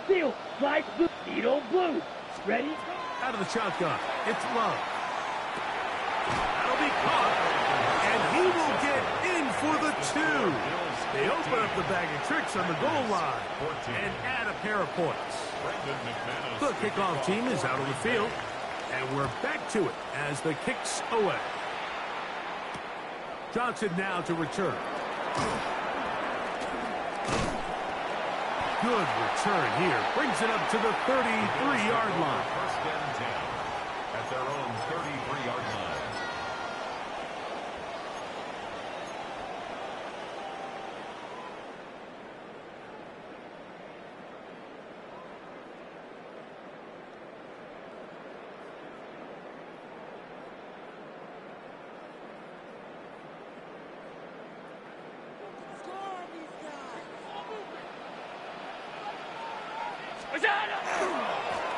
Field, flag, blue, needle, blue. Ready? Out of the shotgun, it's Love. That'll be caught, and he will get in for the 2. They open up the bag of tricks on the goal line and add a pair of points. The kickoff team is out of the field, and we're back to it as the kick's away. Johnson now to return. Good return here. Brings it up to the 33-yard line. First and 10 at their own 33-yard line.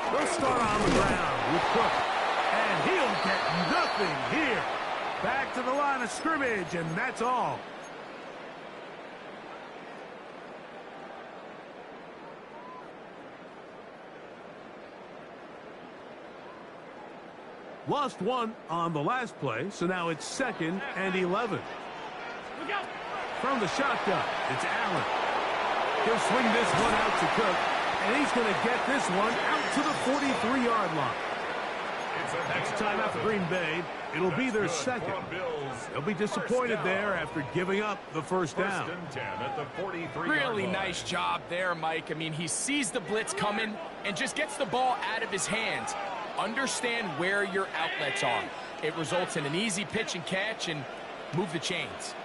They'll start on the ground with Cook. And he'll get nothing here. Back to the line of scrimmage, and that's all. Lost 1 on the last play, so now it's 2nd and 11. From the shotgun, it's Allen. He'll swing this one out to Cook. And he's going to get this one out to the 43-yard line. Next time out for Green Bay, it'll be their 2nd. They'll be disappointed there after giving up the first down. First and 10 at the 43-yard Really line. nice job there, Mike. I mean, he sees the blitz coming and just gets the ball out of his hands. Understand where your outlets are. It results in an easy pitch and catch and move the chains.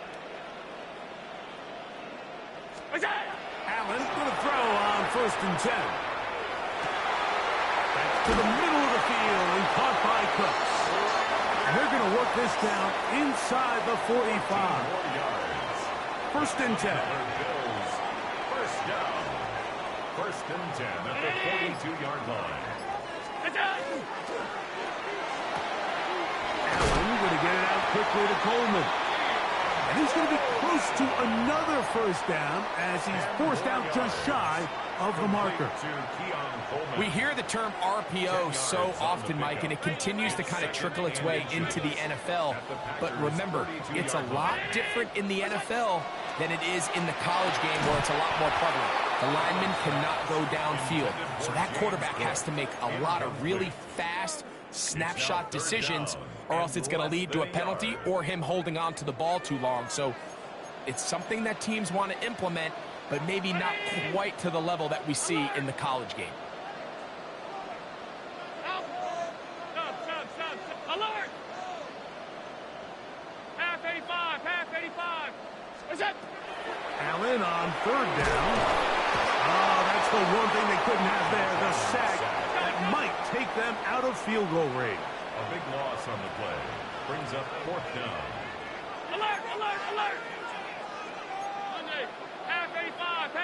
Allen going to throw on 1st and 10. That's to the middle of the field and caught by Cooks. And they're going to work this down inside the 45. 1st and 10. Bills, first down. First and 10 at the 42-yard line. Allen going to get it out quickly to Coleman. And he's going to be close to another first down as he's forced out just shy of the marker. We hear the term RPO so often, Mike, and it continues to kind of trickle its way into the NFL. But remember, it's a lot different in the NFL than it is in the college game where it's a lot more prevalent. The lineman cannot go downfield. So that quarterback has to make a lot of really fast snapshot decisions, or else it's going to lead to a penalty or him holding on to the ball too long. So it's something that teams want to implement, but maybe not quite to the level that we see in the college game. Stop. Alert! Half 85. What's that? Allen on third down. Oh, that's the one thing they couldn't have there, the sack that might take them out of field goal range. A big loss on the play. Brings up fourth down. Alert! Monday, half 85.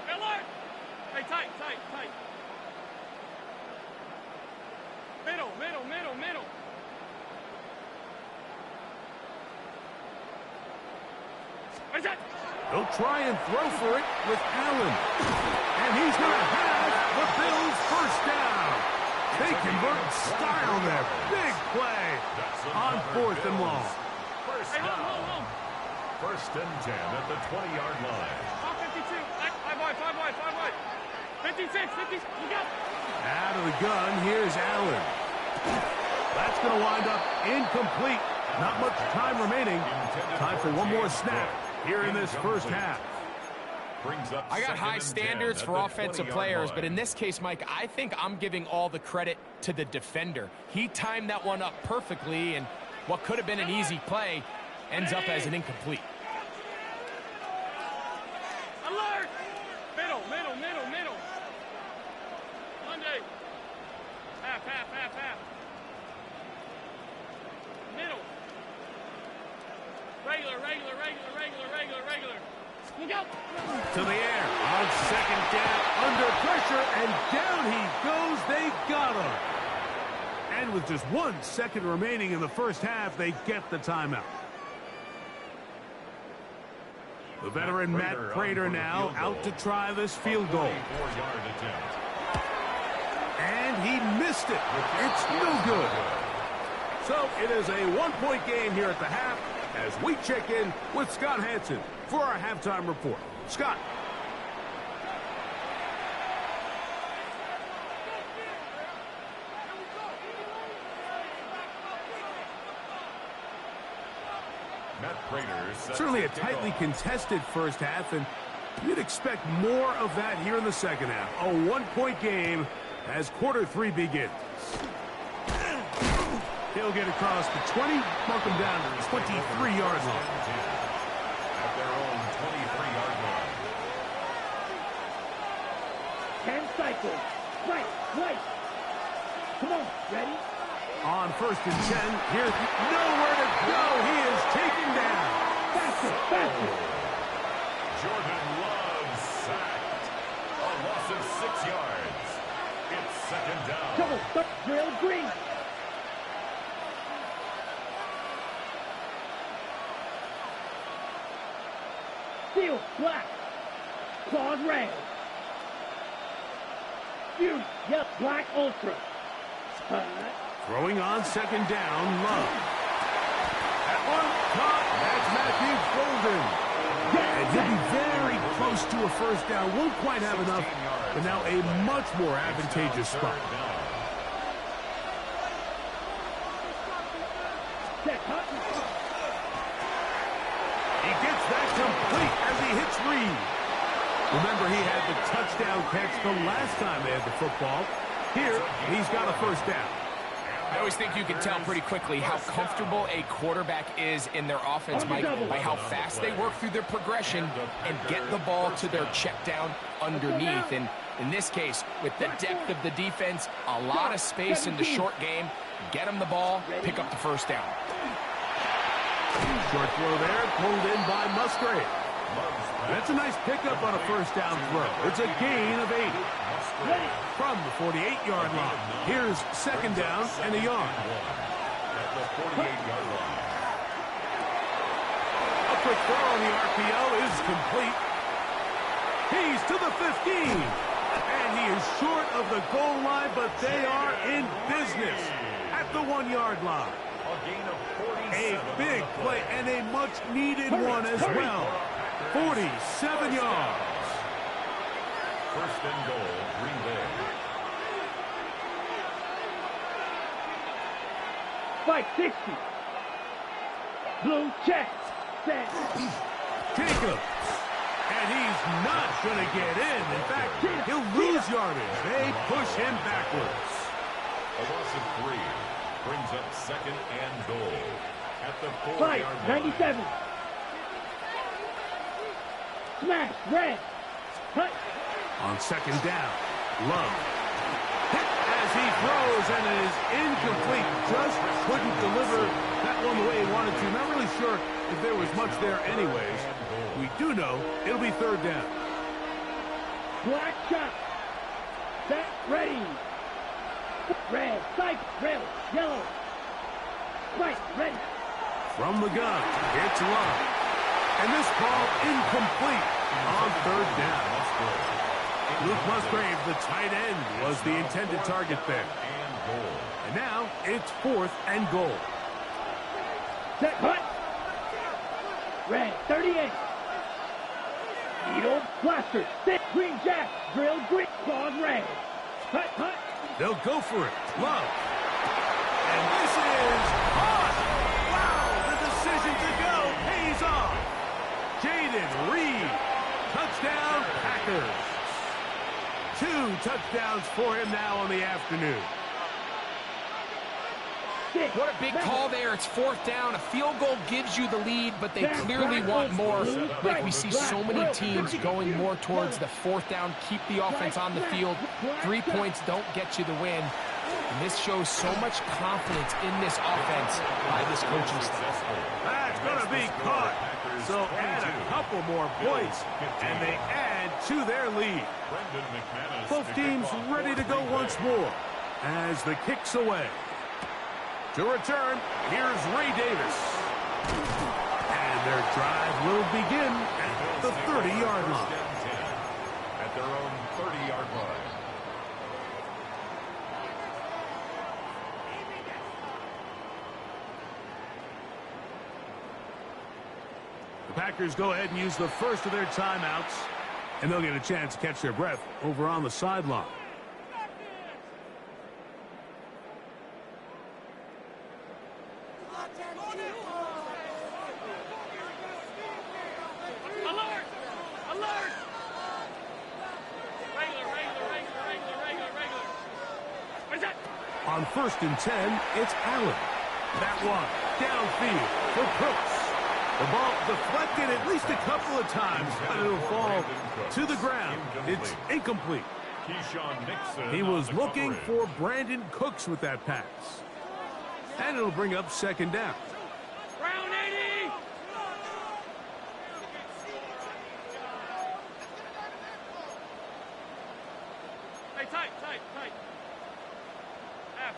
Alert! Hey, tight. Middle. What's that? They'll try and throw for it with Allen. And he's going to have the Bills first down. They convert in style there. Big play on fourth and long. First down. First and 10 at the 20-yard line. 52. 5 wide. 56. You got it. Out of the gun, here's Allen. That's going to wind up incomplete. Not much time remaining. Time for one more snap here in this first half. I got high standards for offensive players, but in this case, Mike, I think I'm giving all the credit to the defender. He timed that one up perfectly, and what could have been an easy play ends up as an incomplete. Alert! Middle. Monday. Half. Middle. Regular. Look out! To the air on second down, under pressure, and down he goes. They got him. And with just 1 second remaining in the first half, they get the timeout. The veteran Matt Prater now out to try this field goal. And he missed it. It's no good. So it is a one-point game here at the half as we check in with Scott Hansen for our halftime report. Scott. Certainly a tightly contested first half, and you'd expect more of that here in the second half. A one-point game as quarter 3 begins. He'll get across the 20, mark him down to the 23-yard line. At their own 23-yard line. 10 cycles. Right. Come on, ready? On first and 10, here's nowhere to go. He is taken down. Faster. Jordan Love sacked. A loss of 6 yards. It's second down. Double, drill green. Steel, black. Claws red. Beauty, yep, black ultra. Throwing on second down, Love. That one caught. That's Matthew Golden. And he'll be very close to a first down. Won't quite have enough, but now a much more advantageous spot. He gets that complete as he hits Reed. Remember, he had the touchdown catch the last time they had the football. Here, he's got a first down. I always think you can tell pretty quickly how comfortable a quarterback is in their offense, Mike, by how fast they work through their progression and get the ball to their check down underneath. And in this case, with the depth of the defense, a lot of space in the short game, get them the ball, pick up the first down. Short throw there, pulled in by Musgrave. That's a nice pickup on a first down throw. It's a gain of 8. From the 48-yard line. Here's second down and a yard. At the 48-yard line. A quick throw on the RPO is complete. He's to the 15. And he is short of the goal line, but they are in business at the 1-yard line. A gain of 47. A big play and a much much-needed one as well. 47 yards. First and goal, Green Bay. Fight 60. Blue check. Set. Jacobs. And he's not going to get in. In fact, he'll lose yardage. They push him backwards. A loss of 3 brings up second and goal at the 4-yard line. 97. Smash. Red. Cut. On second down, Love. Hit as he throws, and it is incomplete. Just couldn't deliver that one the way he wanted to. Not really sure if there was much there anyways. We do know it'll be third down. Black shot. Set. Ready. Red. Sight. Red. Yellow. Right. Ready. From the gun, it's Love. And this ball incomplete on third down. Luke Musgrave, the tight end, was the intended target there. And now it's 4th and goal. Set. Cut. Red. 38. Needle. Blaster. Stick. Green jack. Drill. Green. Clawed. Red. Cut. Cut. They'll go for it. Love. And this is on. Wow, the decision to go pays off. Jaden Reed. Touchdown, Packers. 2 touchdowns for him now on the afternoon. What a big call there. It's 4th down. A field goal gives you the lead, but they clearly want more. Like we see so many teams going more towards the 4th down, keep the offense on the field. 3 points don't get you the win. And this shows so much confidence in this offense by this coaching staff. That's going to be caught. So add a couple more points, and they add to their lead. Both teams ready to go once more as the kick's away. To return, here's Ray Davis. And their drive will begin at the 30-yard line. At their own 30-yard line. The Packers go ahead and use the first of their timeouts, and they'll get a chance to catch their breath over on the sideline. Alert! Alert! Regular. What is that? On 1st and 10, it's Allen. That one downfield for Brooks. The ball deflected at least a couple of times, but it'll fall to the ground. It's incomplete. He was looking for Brandon Cooks with that pass. And it'll bring up second down. Round 80! Hey, tight. Half.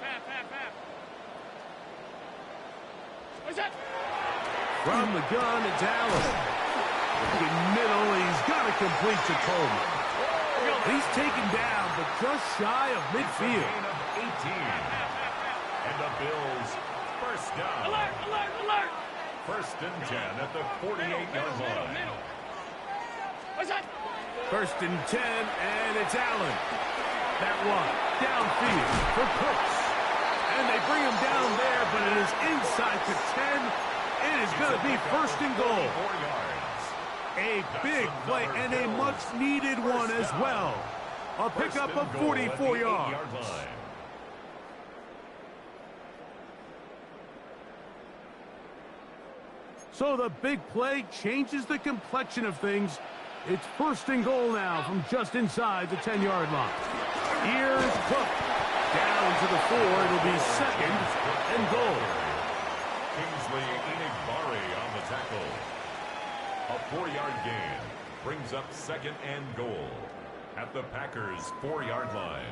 What's that? From the gun, it's Allen. In middle, he's got to complete to Coleman. He's taken down, but just shy of midfield. 18. And the Bills, first down. Alert! First and 10 at the 48-yard line. What's that? 1st and 10, and it's Allen. That one downfield for Cooks. And they bring him down there, but it is inside to 10. It is going to be 1st and goal. 4 yards. A big play and a much-needed one as well. A pickup of 44 yards. So the big play changes the complexion of things. It's 1st and goal now from just inside the 10-yard line. Here's Cook. Down to the 4. It'll be 2nd and goal. Kingsley Enigbari on the tackle. A 4-yard gain brings up 2nd and goal at the Packers' 4-yard line.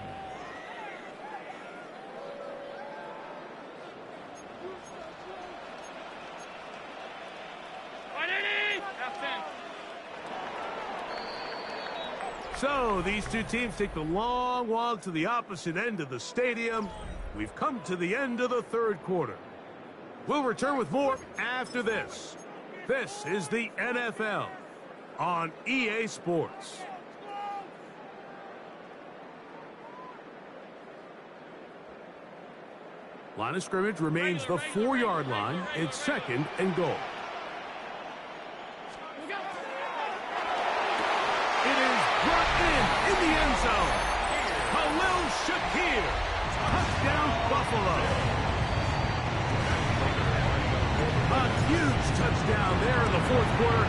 So these two teams take the long walk to the opposite end of the stadium. We've come to the end of the 3rd quarter. We'll return with more after this. This is the NFL on EA Sports. Line of scrimmage remains the 4-yard line. It's 2nd and goal. It is brought in the end zone. Khalil Shakir. Touchdown, Buffalo. A huge touchdown there in the 4th quarter.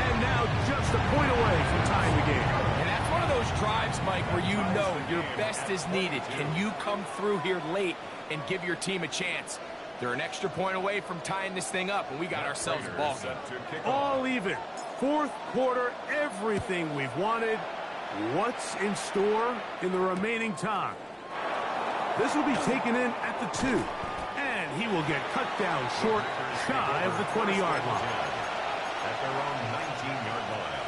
And now just a point away from tying the game. And that's one of those drives, Mike, where you know your best is needed. Can you come through here late and give your team a chance? They're an extra point away from tying this thing up, and we got ourselves a ball game. All even. 4th quarter, everything we've wanted. What's in store in the remaining time? This will be taken in at the 2. And he will get cut down short, shy of the 20-yard line. At their own 19-yard line.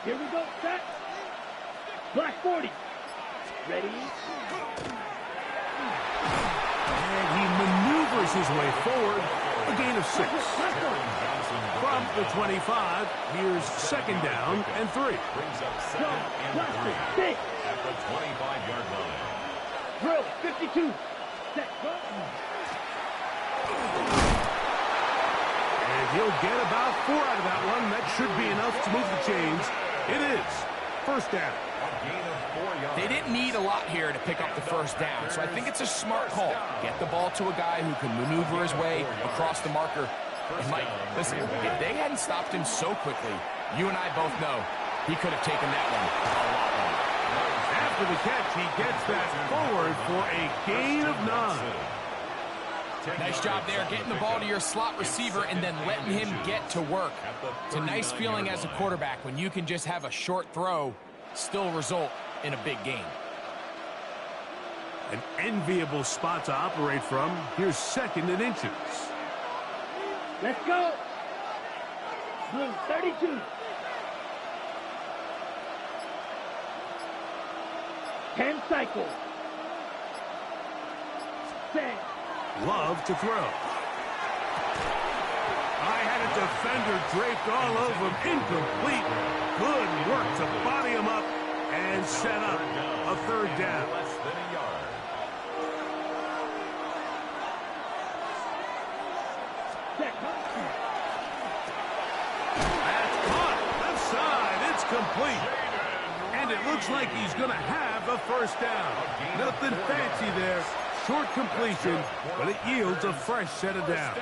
Here we go, set. Black 40. Ready? And he maneuvers his way forward. A gain of 6. From the 25, here's 2nd down and 3. Brings up 2nd and 3 at the 25-yard line. Drill, 52. Set, go. And he'll get about 4 out of that one. That should be enough to move the chains. It is 1st down. A gain of 4 yards. They didn't need a lot here to pick up the 1st down, so I think it's a smart call. Get the ball to a guy who can maneuver his way across the marker. And Mike, listen, if they hadn't stopped him so quickly, you and I both know he could have taken that one a lot longer. After the catch, he gets that forward for a gain of 9. Nice job there, getting the ball to your slot receiver and then letting him get to work. It's a nice feeling as a quarterback when you can just have a short throw, still result in a big gain. An enviable spot to operate from. Here's 2nd and inches. Let's go. Blue, 32. 10 cycles. Set. Love to throw. I had a defender draped all over him. Incomplete. Good work to body him up and set up a 3rd down. Less than a yard. That's caught. Left side. It's complete. And it looks like he's going to have a 1st down. Nothing fancy there. Short completion, but it yields a fresh set of downs.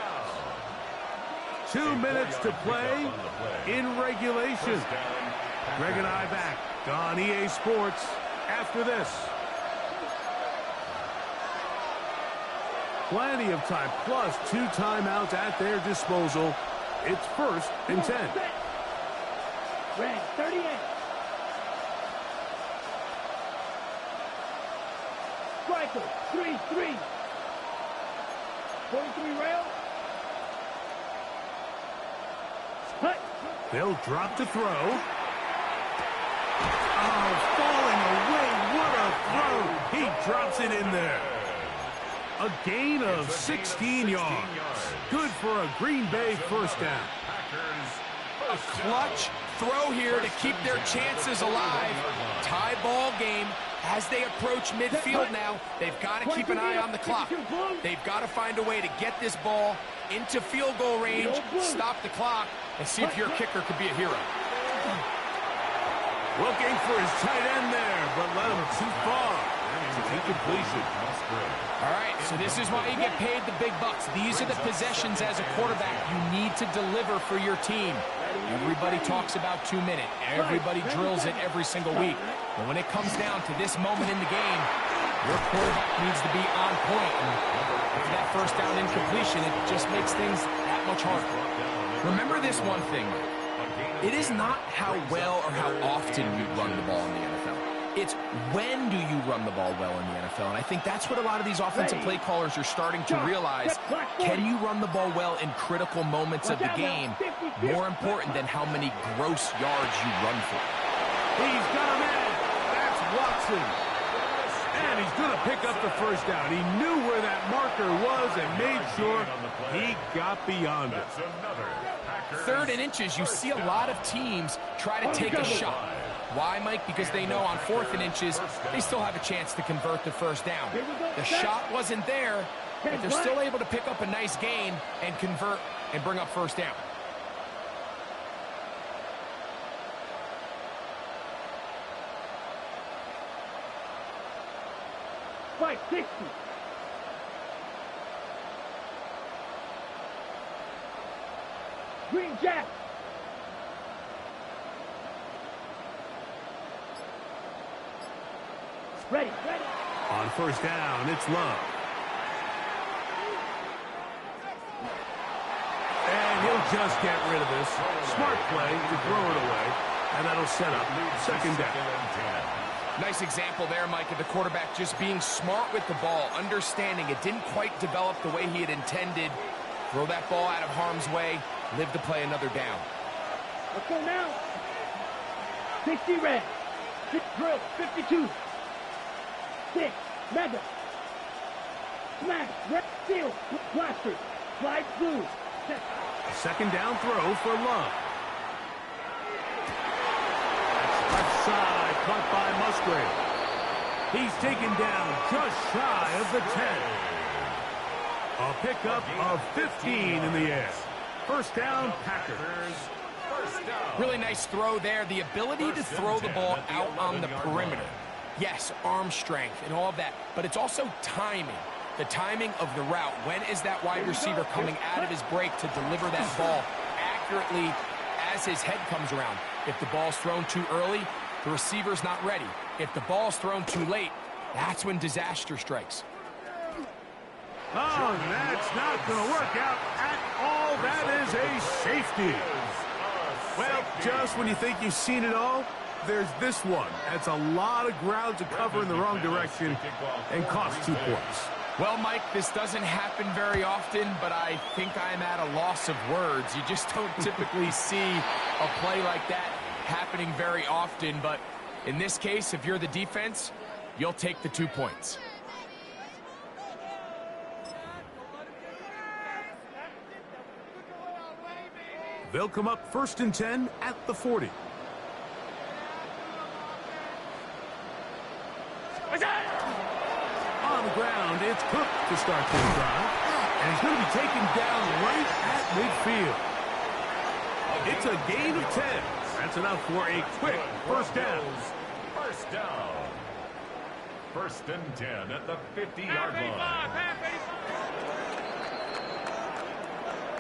2 minutes to play in regulation. Greg and I back on EA Sports after this. Plenty of time, plus 2 timeouts at their disposal. It's 1st and 10. Red, 38. Striker, 3-3. 43 rail. Cut. They'll drop to throw. Oh, falling away. What a throw. He drops it in there. A gain of 16 yards. Good for a Green Bay 1st down. A clutch throw here to keep their chances alive. Tie ball game. As they approach midfield now, they've got to keep an eye on the clock. They've got to find a way to get this ball into field goal range, stop the clock, and see if your kicker could be a hero. Looking for his tight end there, but let him too far. It's incompletion. All right, so this is why you get paid the big bucks. These are the possessions as a quarterback you need to deliver for your team. Everybody talks about 2 minutes. Everybody drills it every single week. But when it comes down to this moment in the game, your quarterback needs to be on point. And after that 1st down incompletion, it just makes things that much harder. Remember this one thing, it is not how well or how often you run the ball in the NFL. It's when do you run the ball well in the NFL? And I think that's what a lot of these offensive play callers are starting to realize. Can you run the ball well in critical moments of the game? More important than how many gross yards you run for. He's got him in. That's Watson. And he's going to pick up the first down. He knew where that marker was and made sure he got beyond it. 3rd and inches, you see a lot of teams try to take a shot. Why, Mike? Because they know on 4th and inches, they still have a chance to convert the first down. The shot wasn't there, but they're still able to pick up a nice gain and convert and bring up first down. Fight 60. Green Jack. Ready. On first down, it's Love. And he'll just get rid of this. Smart play to throw it away. And that'll set up 2nd down. Nice example there, Mike, of the quarterback just being smart with the ball, understanding it didn't quite develop the way he had intended. Throw that ball out of harm's way, live to play another down. Let's go now. 60 red. 6 drill. 52. 6. Mega. Smash. Red steel. Blaster. Slide through. 2nd down throw for Love. Left side, caught by Musgrave. He's taken down just shy of the 10. A pickup of 15 in the air. First down, Packers. Really nice throw there. The ability to throw the ball out on the perimeter. Yes, arm strength and all of that, but it's also timing. The timing of the route. When is that wide receiver coming out of his break to deliver that ball accurately as his head comes around? If the ball's thrown too early, the receiver's not ready. If the ball's thrown too late, that's when disaster strikes. Oh, that's not going to work out at all. That is a safety. Well, just when you think you've seen it all, there's this one. That's a lot of ground to cover in the wrong direction and costs 2 points. Well, Mike, this doesn't happen very often, but I think I'm at a loss of words. You just don't typically see a play like that happening very often. But in this case, if you're the defense, you'll take the 2 points. They'll come up 1st and 10 at the 40. On the ground, it's Cook to start this drive. And he's going to be taken down right at midfield. It's a gain of 10. That's enough for a quick first down. First down. 1st and 10 at the 50-yard line.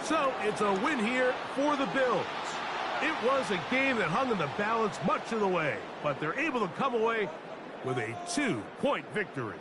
So it's a win here for the Bills. It was a game that hung in the balance much of the way, but they're able to come away with a 2-point victory.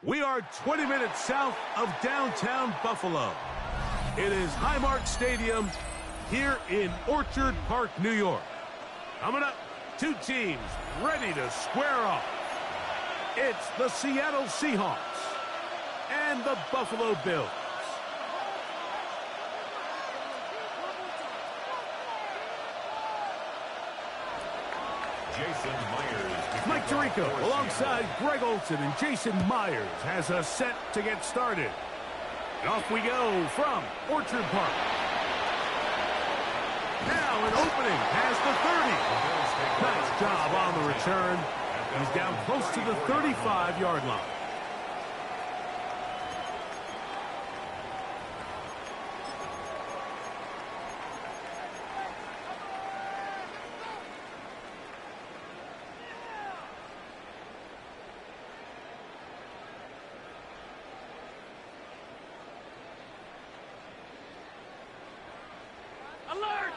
We are 20 minutes south of downtown Buffalo. It is Highmark Stadium here in Orchard Park, New York. Coming up, two teams ready to square off. It's the Seattle Seahawks and the Buffalo Bills. Jason Myers. Mike Tirico alongside Greg Olson, and Jason Myers has us set to get started. And off we go from Orchard Park. Now an opening past the 30. Nice job on the return. He's down close to the 35-yard line. Alert!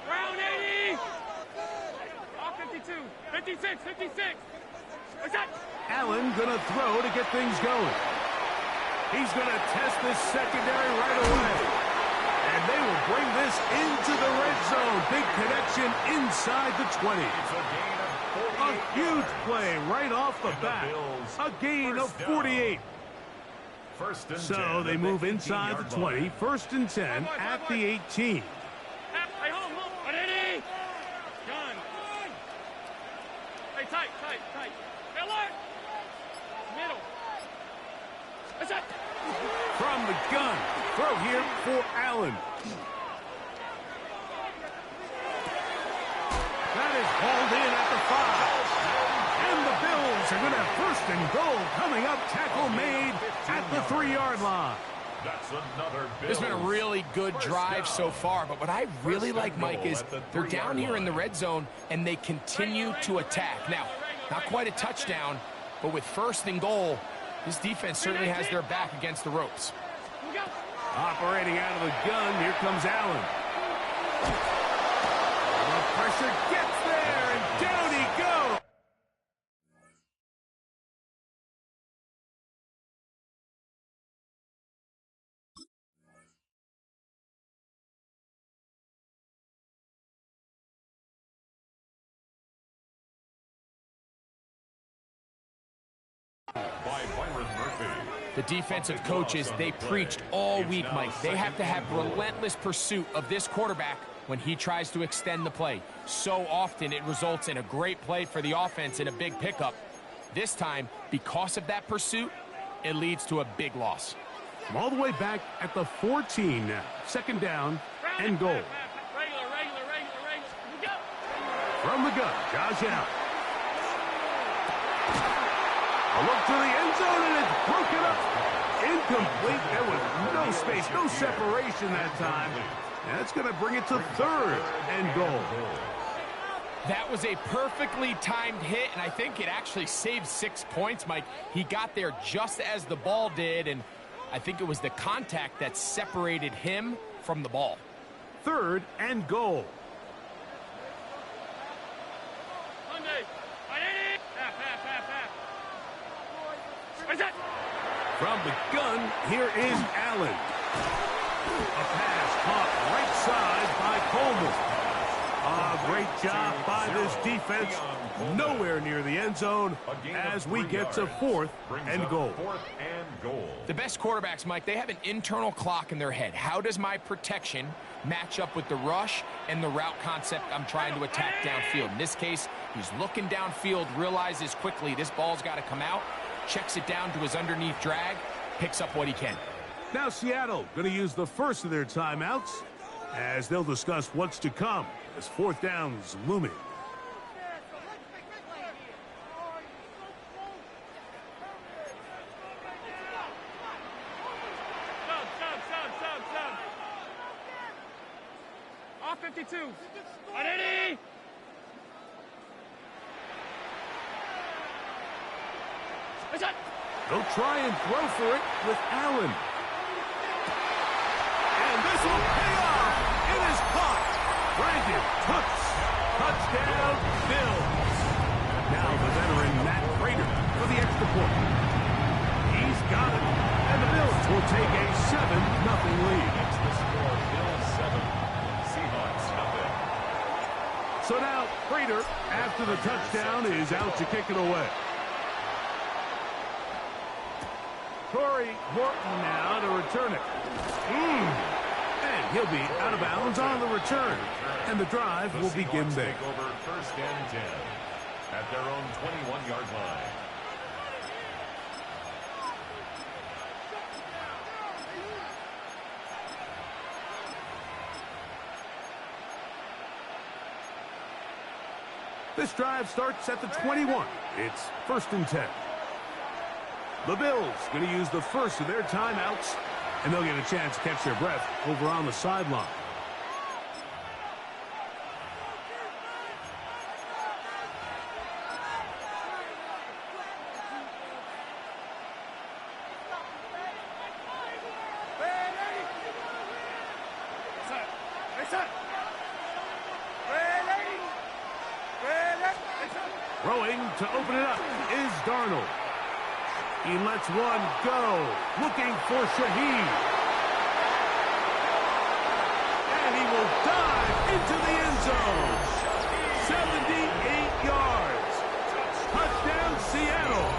Round 80! Off 52. 56, 56. What's that? Allen gonna throw to get things going. He's gonna test this secondary right away. And they will bring this into the red zone. Big connection inside the 20. A huge play right off the bat. A gain of 48. So they move inside the 20. First and 10 at the 18. Hey, home. 180! Gun. Hey, tight. Hey, alert! Middle. What's that? From the gun. Throw here for Allen. That is hauled in at the 5. And the Bills are going to have first and goal coming up. Tackle made at the 3-yard line. That's another Bills. It's been a really good drive so far, but what I really like, Mike, is they're down here in the red zone, and they continue to attack. Now, not quite a touchdown, but with first and goal, this defense certainly has their back against the ropes. Operating out of the gun, here comes Allen. The pressure gets there, and down he goes. By Byron Murphy. The defensive coaches, they preached all week, Mike. They have to have relentless pursuit of this quarterback when he tries to extend the play. So often it results in a great play for the offense and a big pickup. This time, because of that pursuit, it leads to a big loss. From all the way back at the 14 now. Second down and goal. Regular. We go. From the gun, Josh Allen. A look to the end zone, and it's broken up. Incomplete. There was no space, no separation that time. That's going to bring it to third and goal. That was a perfectly timed hit, and I think it actually saved 6 points, Mike. He got there just as the ball did, and I think it was the contact that separated him from the ball. Third and goal. Monday. 180! Half. What's that? From the gun, here is Allen. A pass caught right side by Coleman. Great job by this defense. Nowhere near the end zone as we get to fourth and goal. The best quarterbacks, Mike, they have an internal clock in their head. How does my protection match up with the rush and the route concept I'm trying to attack downfield? In this case, he's looking downfield, realizes quickly this ball's got to come out, checks it down to his underneath drag, picks up what he can. Now Seattle going to use the first of their timeouts as they'll discuss what's to come as fourth down is looming. Sub. Off 52. 180! What's that? They'll try and throw for it with Allen. And this will pay off. It is caught. Brandon Cooks. Touchdown, Bills. Now the veteran Matt Prater for the extra point. He's got it. And the Bills will take a 7-0 lead. That's the score. Bills 7, Seahawks nothing. So now Prater, after the touchdown, is out to kick it away. Corey Horton now to return it. And he'll be out of bounds on the return. And the drive will begin there. Take over 1st and 10 at their own 21-yard line. This drive starts at the 21. It's 1st and 10. The Bills going to use the first of their timeouts, and they'll get a chance to catch their breath over on the sideline. Throwing to open it up is Darnold. He lets one go, looking for Shaheed. And he will dive into the end zone. 78 yards. Touchdown, Seattle.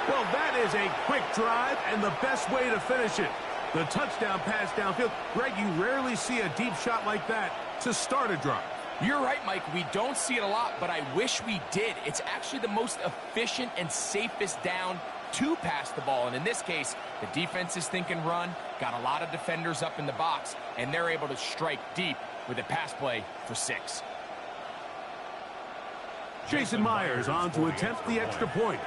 Well, that is a quick drive and the best way to finish it. The touchdown pass downfield. Greg, you rarely see a deep shot like that to start a drive. You're right, Mike. We don't see it a lot, but I wish we did. It's actually the most efficient and safest down to pass the ball. And in this case, the defense is thinking run, got a lot of defenders up in the box, and they're able to strike deep with a pass play for 6. Jason Myers on to attempt the extra point.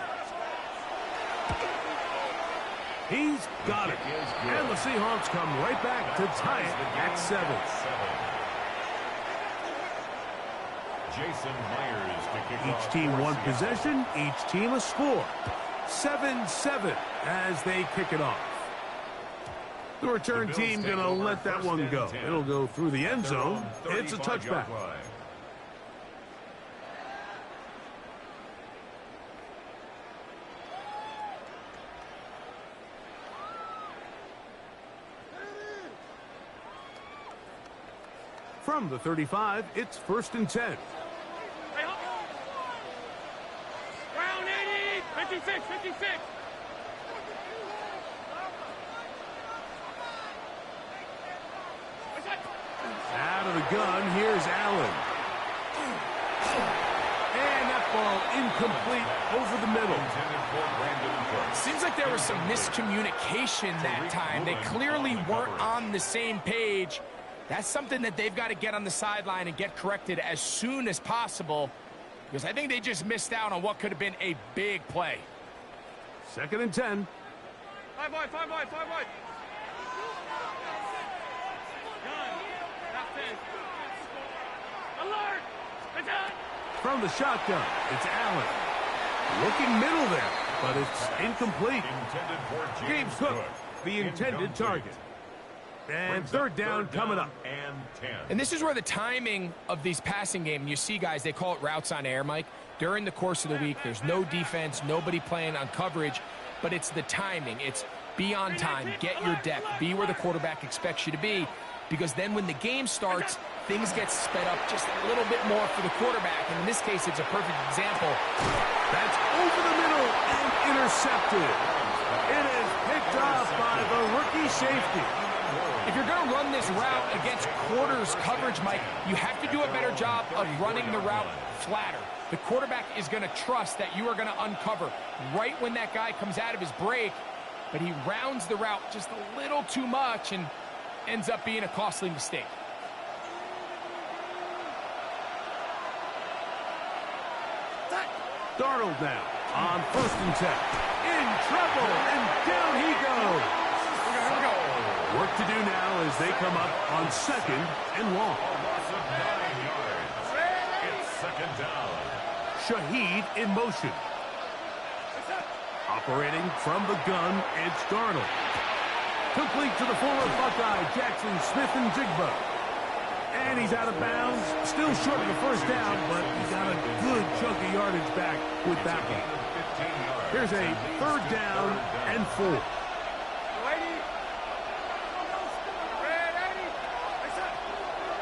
He's got it. And the Seahawks come right back to tie it at 7. Jason Myers to kick off. Each team one possession, each team a score. 7-7 as they kick it off. The return team going to let that one go. It'll go through the end zone. It's a touchback. From the 35, it's 1st and 10. Round 80, 56, 56. Out of the gun, here's Allen. And that ball incomplete over the middle. Seems like there was some miscommunication that time. They clearly weren't on the same page. That's something that they've got to get on the sideline and get corrected as soon as possible, because I think they just missed out on what could have been a big play. 2nd and 10. 5 wide, 5 wide, 5 wide. Gun. Top 10. Alert! It's out! From the shotgun, it's Allen. Looking middle there, but it's incomplete. James Cook, the intended target. And 3rd down coming up. And this is where the timing of these passing game, you see guys, they call it routes on air, Mike. During the course of the week, there's no defense, nobody playing on coverage, but it's the timing. It's be on time, get your depth, be where the quarterback expects you to be, because then when the game starts, things get sped up just a little bit more for the quarterback. And in this case, it's a perfect example. That's over the middle and intercepted. It is picked off by the rookie safety. If you're going to run this route against quarters coverage, Mike, you have to do a better job of running the route flatter. The quarterback is going to trust that you are going to uncover right when that guy comes out of his break, but he rounds the route just a little too much and ends up being a costly mistake. Darnold now on 1st and 10. In trouble, and down he goes. Work to do now as they come up on 2nd and long. A loss of 9 yards. It's 2nd down. Shaheed in motion. Operating from the gun, it's Darnold. Complete to the former Buckeye, Jackson Smith and Jigba. And he's out of bounds. Still short of the first down, but he got a good chunk of yardage back with that one. Here's a 3rd down and 4.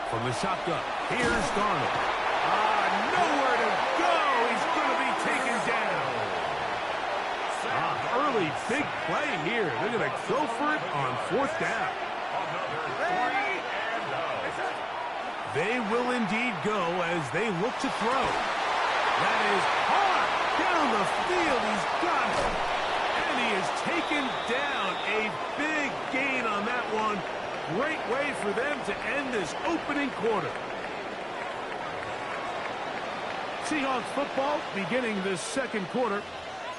From the shotgun, here's Darnold. Nowhere to go. He's going to be taken down. Early big play here. They're going to go for it on 4th down. They will indeed go as they look to throw. That is hard down the field. He's got it. And he is taken down. A big gain on that one. Great way for them to end this opening quarter. Seahawks football beginning this 2nd quarter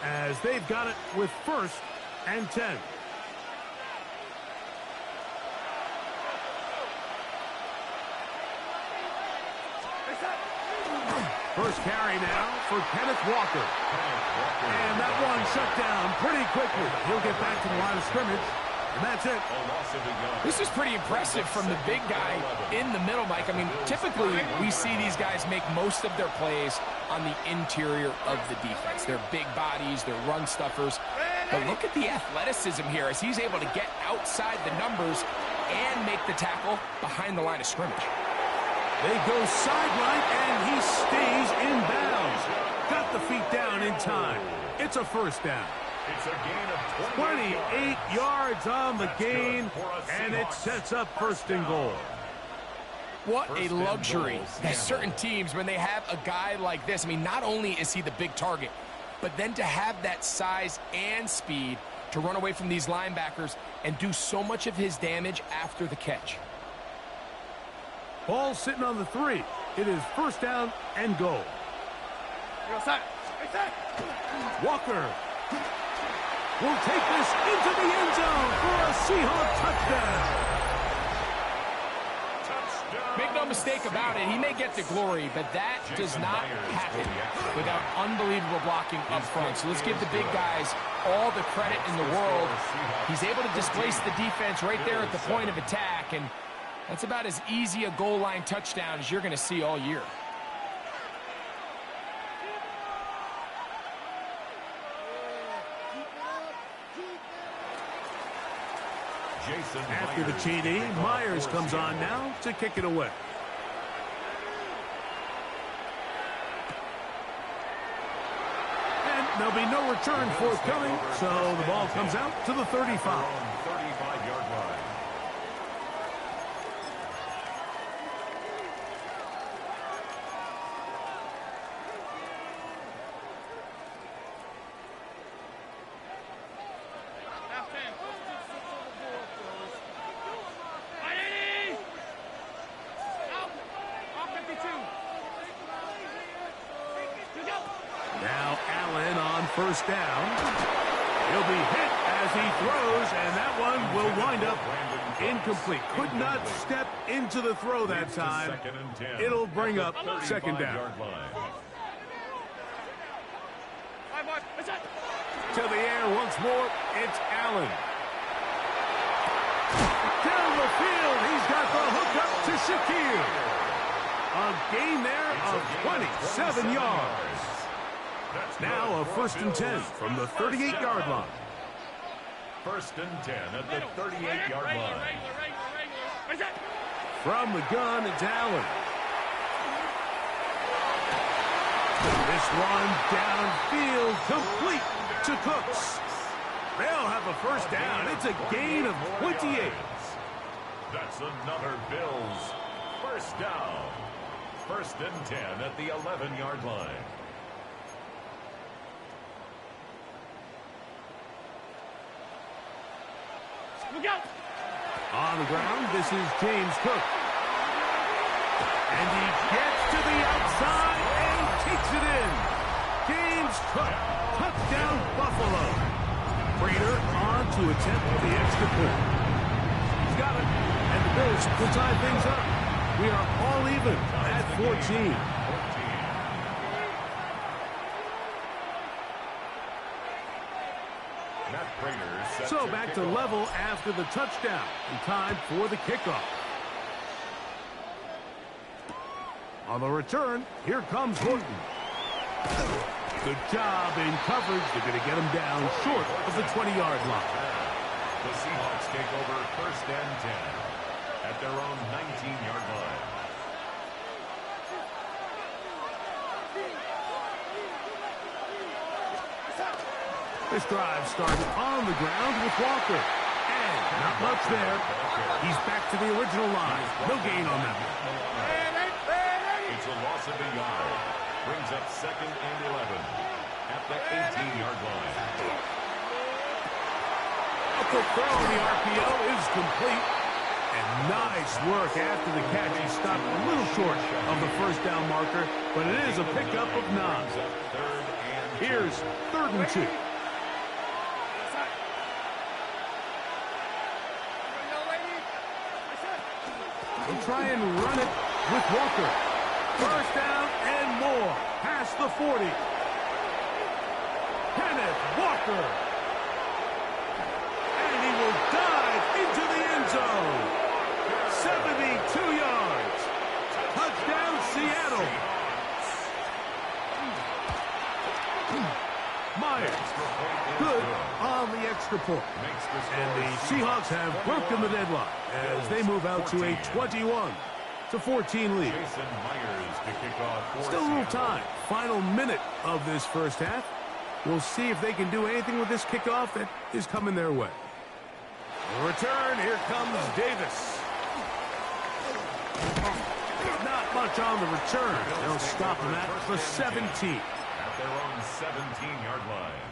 as they've got it with 1st and 10. First carry now for Kenneth Walker. And that one shut down pretty quickly. He'll get back to the line of scrimmage. And that's it. This is pretty impressive from the big guy in the middle, Mike. I mean, typically we see these guys make most of their plays on the interior of the defense. They're big bodies, they're run stuffers. But look at the athleticism here as he's able to get outside the numbers and make the tackle behind the line of scrimmage. They go sideline, and he stays in bounds. Got the feet down in time. It's a 1st down. It's a gain of 28 yards on the gain, and it sets up 1st and goal. What a luxury that certain teams, when they have a guy like this, I mean, not only is he the big target, but then to have that size and speed to run away from these linebackers and do so much of his damage after the catch. Ball sitting on the 3. It is 1st down and goal. Walker will take this into the end zone for a Seahawk touchdown. Make no mistake about it, he may get the glory, but that does not happen without unbelievable blocking up front. So let's give the big guys all the credit in the world. He's able to displace the defense right there at the point of attack, and that's about as easy a goal line touchdown as you're going to see all year. After the TD, Myers comes on now to kick it away. And there'll be no return forthcoming, so the ball comes out to the 35. 35-yard line. Now Allen on 1st down. He'll be hit as he throws, and that one will wind up incomplete. Could not step into the throw that time. It'll bring up 2nd down. To the air once more, it's Allen. Down the field, he's got the hook up to Shaquille. A gain there of 27 yards. Now a 1st and 10 from the 38-yard line. 1st and 10 at the 38-yard line. From the gun, it's Allen. This one downfield, complete to Cooks. They'll have a 1st down. It's a gain of 28. That's another Bills 1st down. 1st and 10 at the 11-yard line. On the ground, this is James Cook. And he gets to the outside and takes it in. James Cook, touchdown Buffalo. Prater on to attempt the extra point. He's got it, and the Bills will tie things up. We are all even at 14. So back to level after the touchdown. In time for the kickoff. On the return, here comes Horton. Good job in coverage. They're going to get him down short of the 20-yard line. The Seahawks take over 1st and 10 at their own 19-yard line. This drive starts on the ground with Walker. And not much there. He's back to the original line. No gain on that. It's a loss of a yard. Brings up 2nd and 11 at the 18-yard line. A quick throw on the RPO is complete. And nice work after the catch. He stopped a little short of the 1st down marker, but it is a pickup of 9. Here's 3rd and 2. We'll try and run it with Walker. 1st down and more. Past the 40. Kenneth Walker. And he will dive into the end zone. 72 yards. Touchdown, Seattle. Myers. Good on the extra point. And the Seahawks have broken the deadlock as they move out to a 21-14 lead. Still a little time. Final minute of this 1st half. We'll see if they can do anything with this kickoff that is coming their way. The return, here comes Davis. Not much on the return. They'll stop him at the 17. At their own 17-yard line.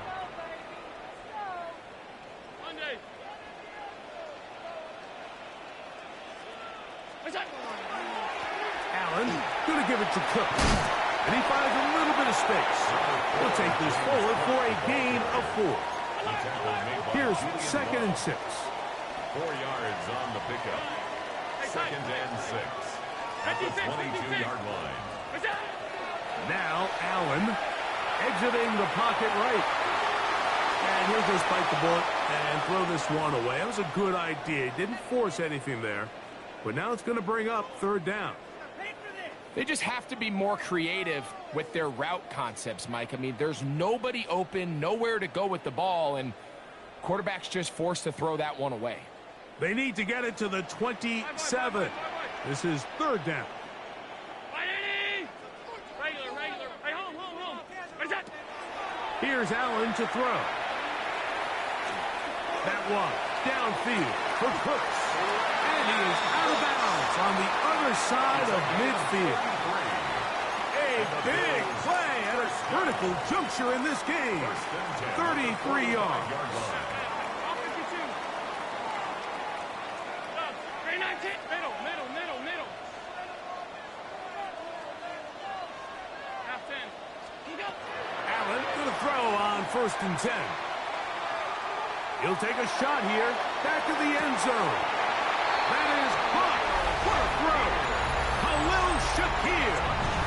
Allen going to give it to Cook. And he finds a little bit of space. He'll take this forward for a gain of 4. Here's 2nd and 6. 4 yards on the pickup. 2nd and 6. At the 22-yard line. Now Allen exiting the pocket right. And he'll just bite the bullet and throw this one away. That was a good idea. He didn't force anything there. But now it's going to bring up 3rd down. They just have to be more creative with their route concepts, Mike. I mean, there's nobody open, nowhere to go with the ball, and quarterback's just forced to throw that one away. They need to get it to the 27. This is 3rd down. Here's Allen to throw. That one downfield for Cooks. And he is out of bounds on the other side of midfield. A big play at a critical juncture in this game. 33 yards. Allen going to throw on 1st and 10. He'll take a shot here. Back to the end zone. That is caught. What a throw. Khalil Shakir.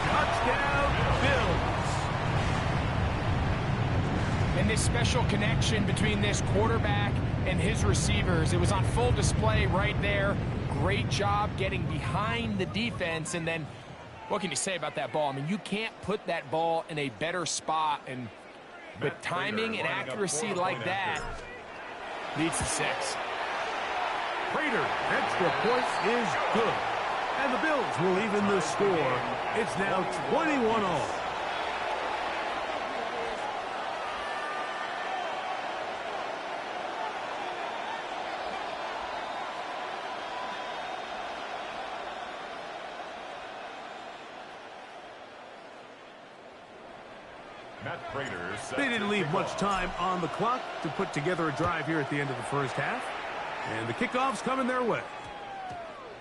Touchdown, Bills. And this special connection between this quarterback and his receivers, it was on full display right there. Great job getting behind the defense. And then, what can you say about that ball? I mean, you can't put that ball in a better spot. And with timing and accuracy like that, leads to 6. Prater, extra point is good. And the Bills will even the score. It's now 21-all. They didn't leave much time on the clock to put together a drive here at the end of the 1st half. And the kickoff's coming their way.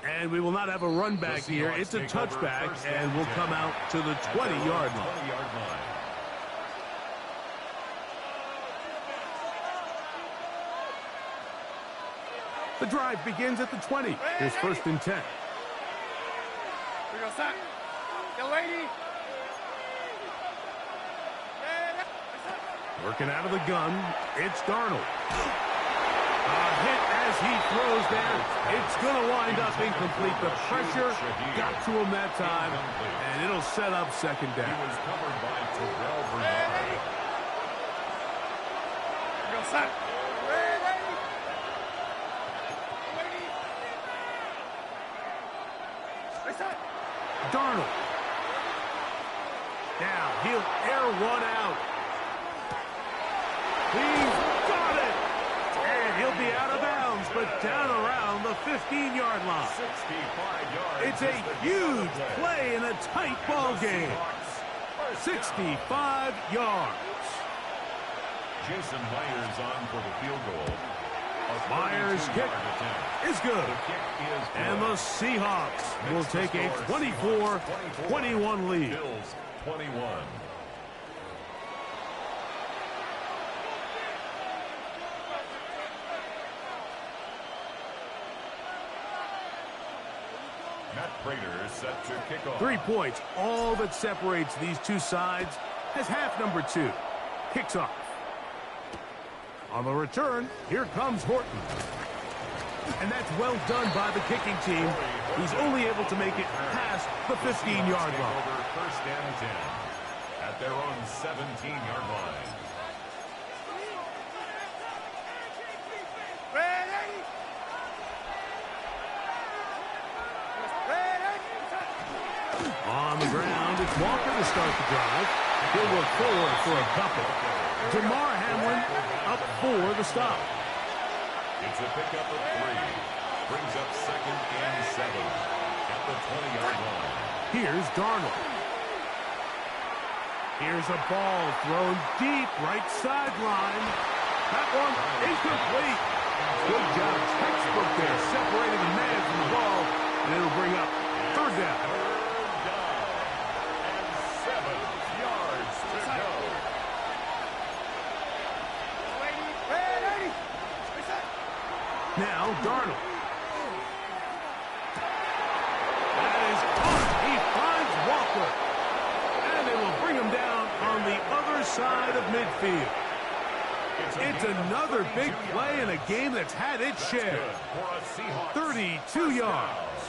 And we will not have a run back here. It's a touchback, and we'll come out to the 20-yard line. The drive begins at the 20. Here's 1st and 10. Here we go, sack. Yo, lady. Working out of the gun, it's Darnold. Hit as he throws there. It's going to wind up incomplete. The pressure got to him that time, and it'll set up second down. He was covered by Terrell Bernard. Go set. Darnold. Now he'll air one out. He's got it. And he'll be out of bounds, but down around the 15-yard line. 65 yards. It's a huge play in a tight ball game. 65 yards. Jason Myers on for the field goal. Myers' kick is good. And the Seahawks will take a 24-21 lead. Bills 21. Matt Prater set to kick off. 3 points, all that separates these two sides, as half number 2 kicks off. On the return, here comes Horton. And that's well done by the kicking team, who's only able to make it past the 15-yard line. Over first and 10 at their own 17-yard line. On the ground, it's Walker to start the drive. He'll look forward for a couple. Damar Hamlin up for the stop. It's a pickup of 3. Brings up second and 7 at the 20-yard line. Here's Darnold. Here's a ball thrown deep right sideline. That one incomplete. Good job, textbook there, separating the man from the ball, and it'll bring up third down. Third down and 7 yards to go. Now Darnold. That is caught. He finds Walker. And they will bring him down on the other side of midfield. It's another big play in a game that's had its share. 32 yards.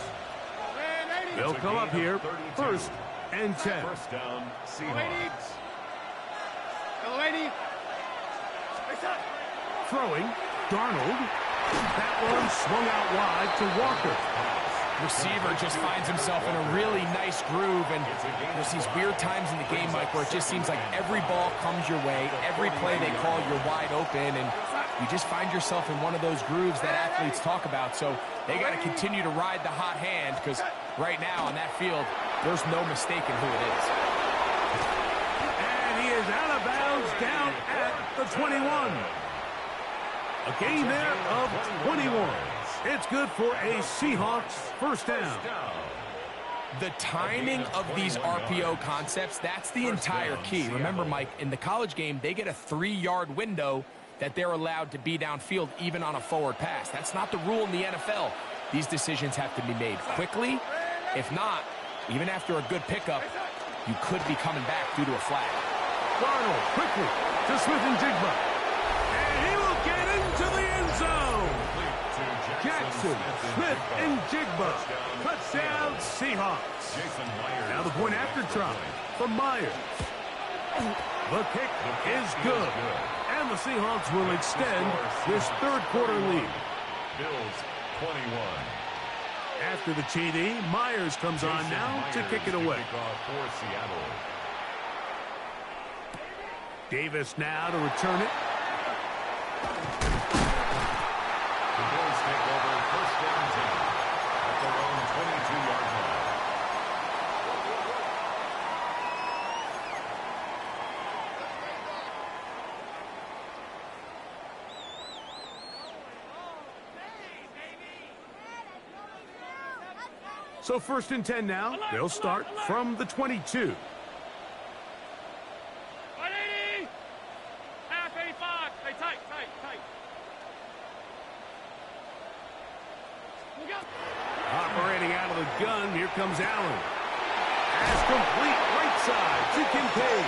They'll come up here, first and 10. First down, Seahawks. Throwing, Darnold. That one swung out wide to Walker. Receiver just finds himself in a really nice groove, and there's these weird times in the game, Mike, where it just seems like every ball comes your way, every play they call, you're wide open, and you just find yourself in one of those grooves that athletes talk about. So they got to continue to ride the hot hand, because right now on that field, there's no mistaking who it is. And he is out of bounds down at the 21. A gain there of 21. It's good for a Seahawks first down. The timing of these RPO concepts, that's the entire key. Remember, Mike, in the college game, they get a 3-yard window that they're allowed to be downfield even on a forward pass. That's not the rule in the NFL. These decisions have to be made quickly. If not, even after a good pickup, you could be coming back due to a flag. Darnold quickly to Smith-Njigba. And he will get into the end zone. Jackson, Smith-Njigba. Touchdown, Seahawks. Now the point after try from Myers. The kick is good. And the Seahawks will extend this third quarter lead. Bills 21. After the TD, Myers comes on now to kick it away. For Seattle. Davis now to return it. The Bills take over first down 10 at their own 22-yard line. So first and 10 now. They'll start from the 22. Operating out of the gun, here comes Allen. Pass complete right side to Kincaid.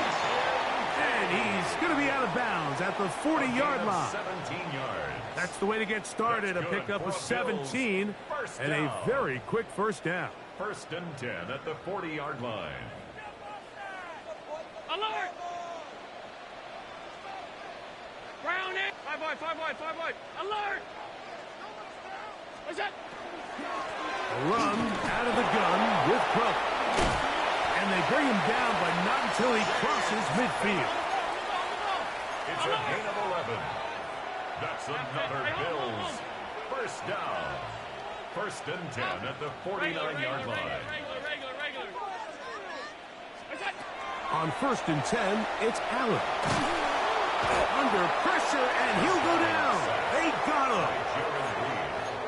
And he's going to be out of bounds at the 40-yard line. 17 yards. That's the way to get started, a pickup of 17 and a very quick first down. 1st and 10 at the 40-yard line. Alert! Ground it! 5 wide, 5 wide, 5 wide. Alert! What's that? A run out of the gun with Cook. And they bring him down, but not until he crosses midfield. It's a gain of 11. That's another Bills first down. 1st and 10 at the 49-yard line. Regular. What's that? On 1st and 10, it's Allen. Under pressure, and he'll go down. They got him.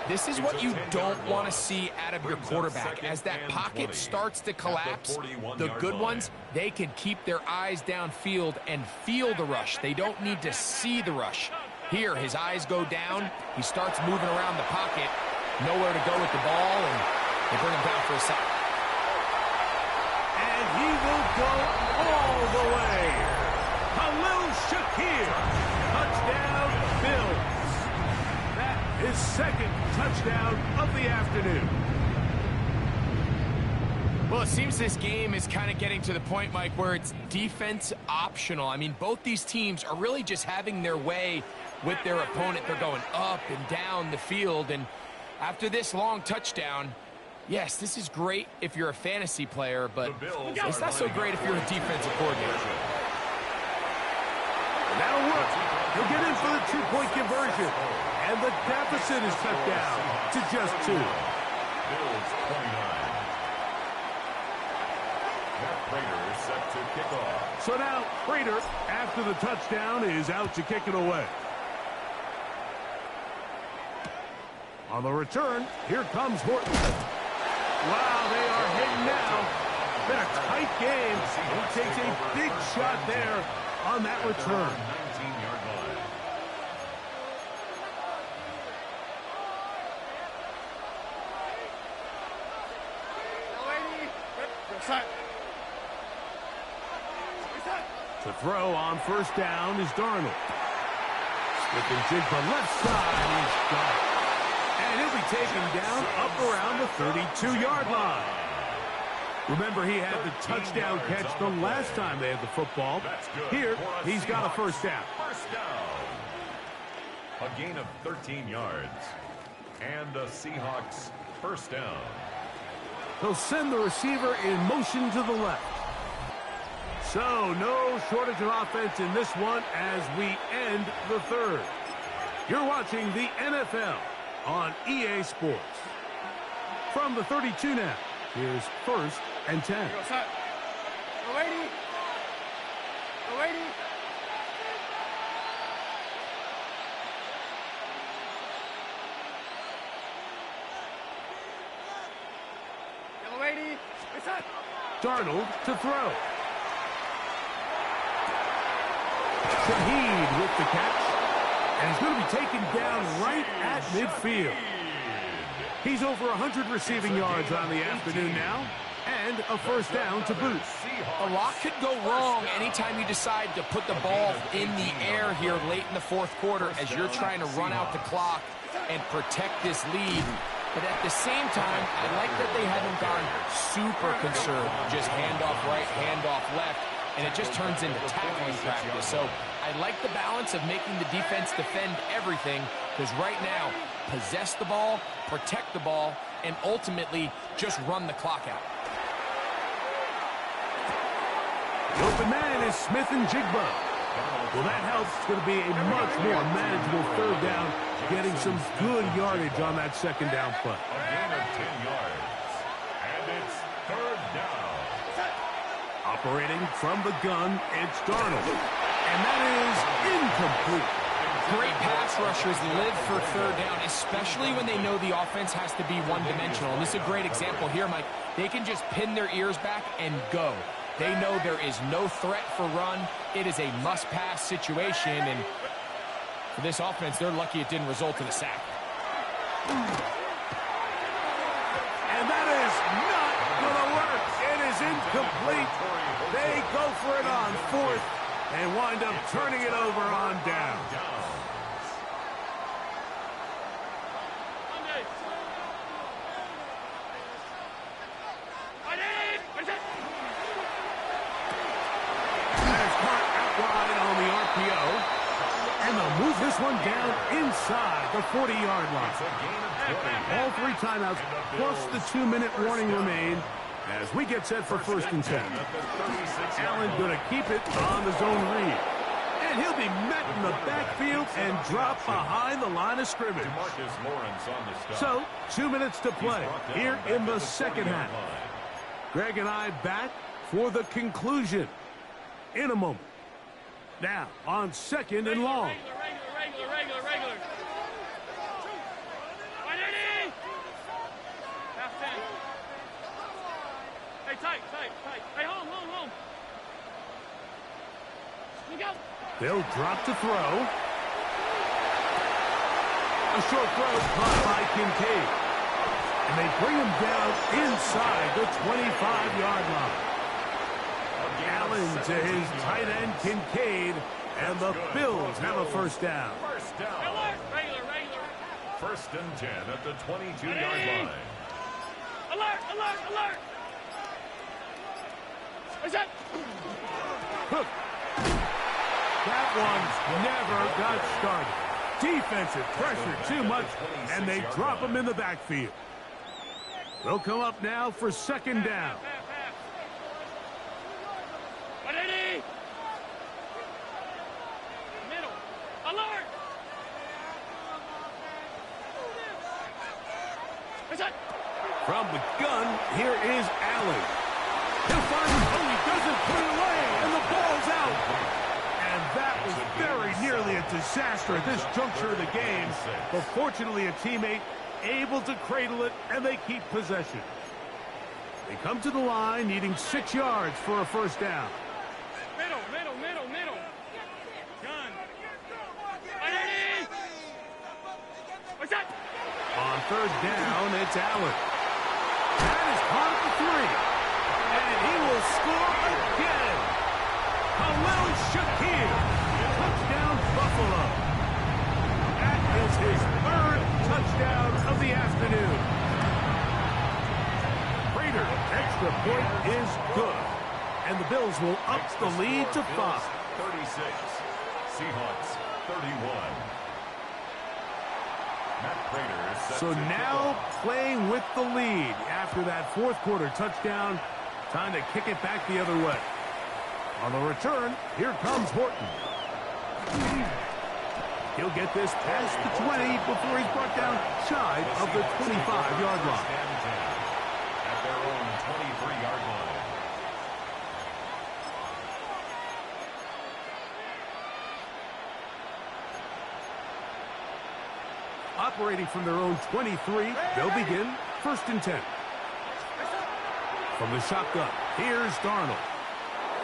This is what you don't want to see out of your quarterback. As that pocket starts to collapse, the good ones, they can keep their eyes downfield and feel the rush. They don't need to see the rush. Here, his eyes go down. He starts moving around the pocket. Nowhere to go with the ball, and they bring him down for a sack. And he will go all the way. Khalil Shakir. Touchdown, Bills. That is 2nd touchdown of the afternoon. Well, it seems this game is kind of getting to the point, Mike, where it's defense optional. I mean, both these teams are really just having their way with their opponent. They're going up and down the field, and after this long touchdown, yes, this is great if you're a fantasy player, but it's not so great if you're a defensive coordinator. That'll work. He'll get in for the 2-point conversion, and the deficit is cut down to just 2. Bills 29. Prater set to kick off. So now Prater, after the touchdown, is out to kick it away. On the return, here comes Horton. Wow, they are hitting now. Been a tight game. He takes a big shot there on that return. 19-yard line. To throw on 1st down is Darnold. Smith-Njigba left side. He's got it. And he'll be taken down up around the 32-yard line. Remember, he had the touchdown catch the last time they had the football. Here, he's got a 1st down. First down. A gain of 13 yards. And a Seahawks 1st down. He'll send the receiver in motion to the left. So, no shortage of offense in this one as we end the 3rd. You're watching the NFL on EA Sports. From the 32 now, here's 1st and 10. Darnold to throw. Shaheed with the catch. And he's going to be taken down right at midfield. He's over 100 receiving yards on the afternoon now. And a 1st down to boot. A lot could go wrong anytime you decide to put the ball in the air here late in the 4th quarter as you're trying to run out the clock and protect this lead. But at the same time, I like that they haven't gone super conservative. Just handoff right, handoff left, and it just turns into tackling practice. So I like the balance of making the defense defend everything, because right now, possess the ball, protect the ball, and ultimately just run the clock out. The open man is Smith-Njigba. Well, that helps. It's going to be a much more manageable 3rd down, getting some good yardage on that 2nd down play. A gain of 10 yards. And it's 3rd down. Operating from the gun, it's Darnold. And that is incomplete. Great pass rushers live for 3rd down, especially when they know the offense has to be one-dimensional. And this is a great example here, Mike. They can just pin their ears back and go. They know there is no threat for run. It is a must-pass situation, and for this offense, they're lucky it didn't result in a sack. And that is not going to work. It is incomplete. They go for it on 4th and wind up turning it over on down. That is caught out wide on the RPO. And they'll move this one down inside the 40-yard line. All 3 timeouts plus the 2-minute warning remain as we get set for 1st and 10. Allen going to keep it on the zone read. And he'll be met in the backfield and drop behind the line of scrimmage. So, 2 minutes to play here in the second half. Greg and I back for the conclusion in a moment. Now, on 2nd and long. Regular. Half 10. Hey, tight. Hey, home. Look out. They'll drop to throw. A short throw caught by Kincaid. And they bring him down inside the 25-yard line. Allen to his tight end, Kincaid, and the Bills have a 1st down. Regular. 1st and 10 at the 22-yard line. Alert. What's that? Hook. That one never got started. Defensive pressure too much, and they drop him in the backfield. They'll come up now for 2nd down. Middle. Alert. What's that? From the gun, here is Allen. He'll find him. Oh, he doesn't put it away, and the ball's out. And that was very nearly a disaster at this juncture of the game. But fortunately, a teammate able to cradle it, and they keep possession. They come to the line, needing 6 yards for a 1st down. Middle. Gun. What's that? On 3rd down, it's Allen. That is caught at the 3. And he will score again. Khalil Shakir. Touchdown, Buffalo. That is his 3rd touchdown of the afternoon. Prater, extra point is good. And the Bills will up the lead to 5. 36. Seahawks 31. So now playing with the lead after that 4th quarter touchdown. Time to kick it back the other way. On the return, here comes Horton. He'll get this past the 20 before he's brought down shy of the 25-yard line. At their own 23-yard line. Operating from their own 23, they'll begin 1st and 10. From the shotgun, here's Darnold.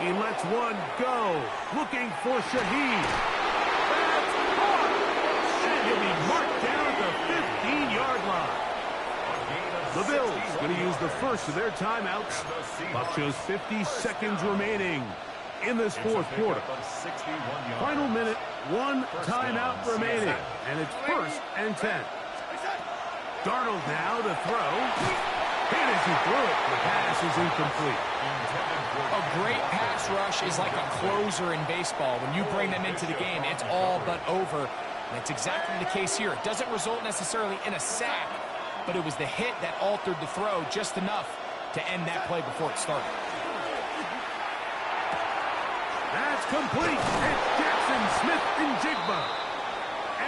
He lets one go, looking for Shaheed. That's caught! And he'll be marked down at the 15-yard line. The Bills going to use the first of their timeouts. Clock shows 50 seconds remaining in this 4th quarter. Final minute, 1 timeout remaining, and it's 1st and 10. Darnold now to throw. And as he threw it, the pass is incomplete. A great pass rush is like a closer in baseball. When you bring them into the game, it's all but over. And it's exactly the case here. It doesn't result necessarily in a sack, but it was the hit that altered the throw just enough to end that play before it started. That's complete. It's Jackson Smith and Jigba.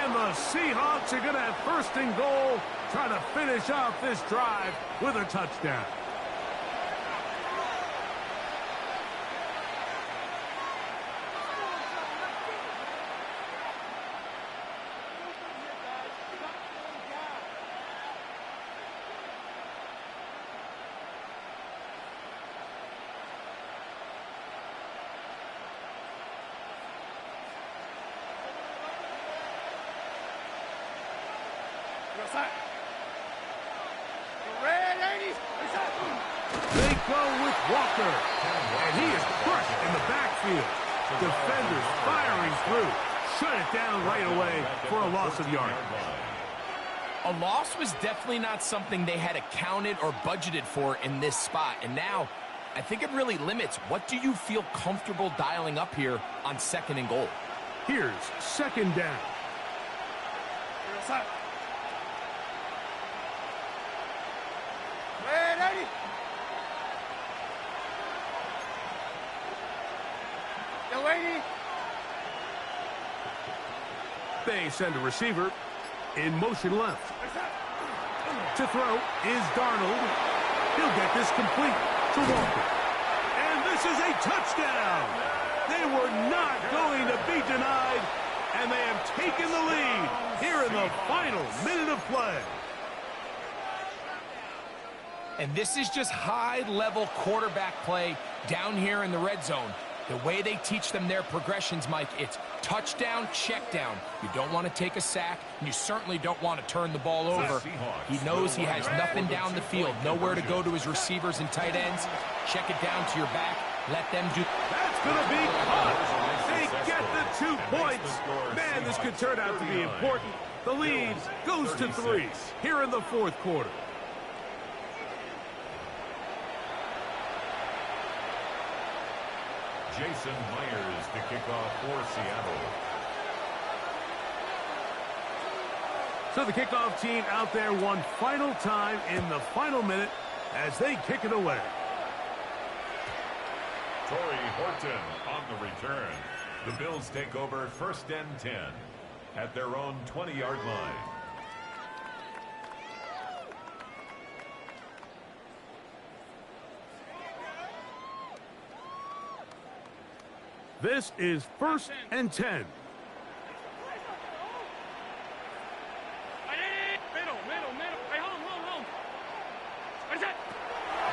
And the Seahawks are going to have 1st and goal, trying to finish off this drive with a touchdown. They go with Walker, and he is crushed in the backfield. Defenders firing through. Shut it down right away for a loss of yardage. A loss was definitely not something they had accounted or budgeted for in this spot. And now, I think it really limits what do you feel comfortable dialing up here on 2nd and goal. Here's 2nd down. They send a receiver in motion left. To throw is Darnold. He'll get this complete to Walker. And this is a touchdown. They were not going to be denied, and they have taken the lead here in the final minute of play. And this is just high-level quarterback play down here in the red zone. The way they teach them their progressions, Mike, it's touchdown, check down. You don't want to take a sack, and you certainly don't want to turn the ball over. He knows he has nothing down the field, nowhere to go to his receivers and tight ends. Check it down to your back. Let them do. That's going to be caught. They get the 2 points. Man, this could turn out to be important. The lead goes to 3 here in the 4th quarter. Jason Myers to kick off for Seattle. So the kickoff team out there one final time in the final minute as they kick it away. Torrey Horton on the return. The Bills take over 1st and 10 at their own 20-yard line. This is 1st and 10. Middle. Hey, home. What is that?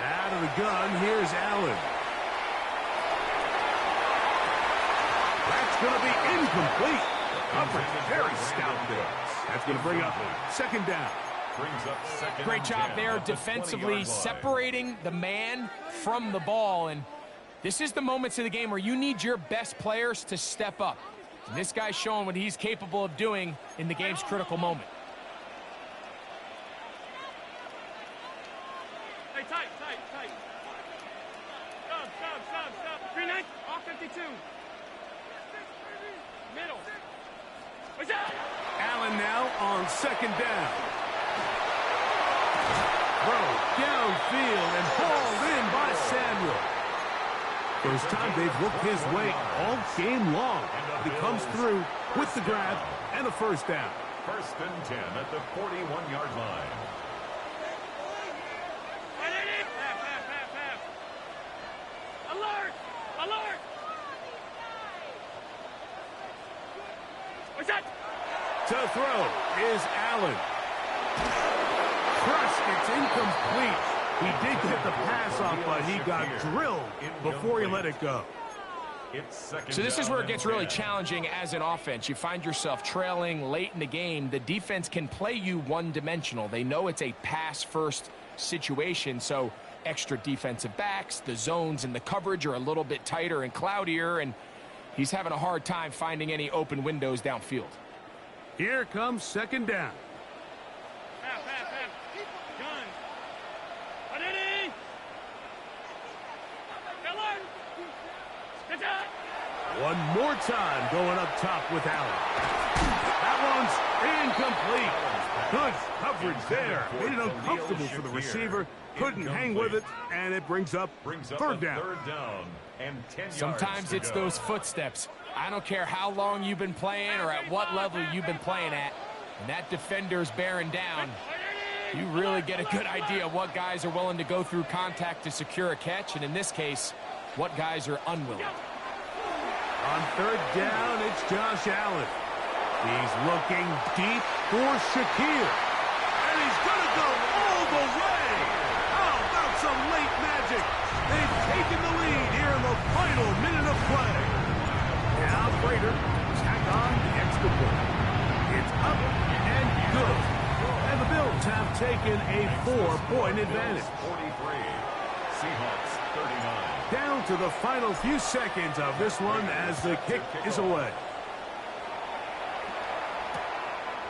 Out of the gun, here's Allen. That's going to be incomplete. Coverage very stout there. That's going to bring up 2nd down. Brings up 2nd. Great job there defensively, separating the man from the ball. And this is the moments of the game where you need your best players to step up. And this guy's showing what he's capable of doing in the game's critical moment. Hey, tight. Stop. 39, off 52. Middle. What's that? Allen now on 2nd down. Throw downfield and hauled in by Samuel. First time they've looked his way all game long. He comes through with the grab and a 1st down. 1st and 10 at the 41-yard line. Half. Alert! What's that? To throw is Allen. Crushed, it's incomplete. He did get the pass off, but he got drilled before he let it go. So this is where it gets really challenging as an offense. You find yourself trailing late in the game. The defense can play you one-dimensional. They know it's a pass-first situation, so extra defensive backs, the zones and the coverage are a little bit tighter and cloudier, and he's having a hard time finding any open windows downfield. Here comes 2nd down. Half. Gun. One more time going up top with Allen. That one's incomplete. Good coverage there. Made it uncomfortable for the receiver. Couldn't hang with it, and it brings up 3rd down. And 10 Sometimes it's those footsteps. I don't care how long you've been playing or at what level you've been playing at. And that defender's bearing down. You really get a good idea of what guys are willing to go through contact to secure a catch, and in this case, what guys are unwilling. On 3rd down, it's Josh Allen. He's looking deep for Shakir. And he's going to go all the way. How about some late magic? They've taken the lead here in the final minute of play. Now Prater tack on the extra point. It's up and good. And the Bills have taken a 4-point advantage. 43. Seahawks 39. Down to the final few seconds of this one as the kick is away.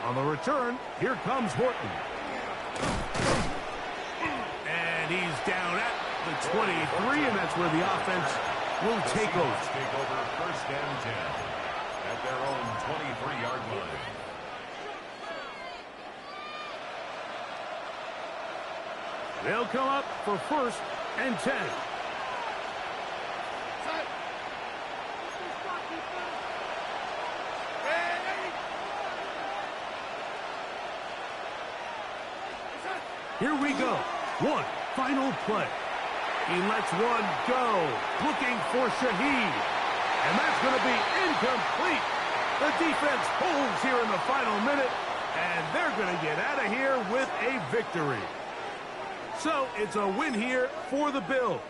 On the return, here comes Horton. And he's down at the 23, and that's where the offense will take over. Take over first and 10 at their own 23-yard line. They'll come up for first and 10. Here we go. One final play. He lets one go. Looking for Shaheed. And that's going to be incomplete. The defense holds here in the final minute. And they're going to get out of here with a victory. So it's a win here for the Bills.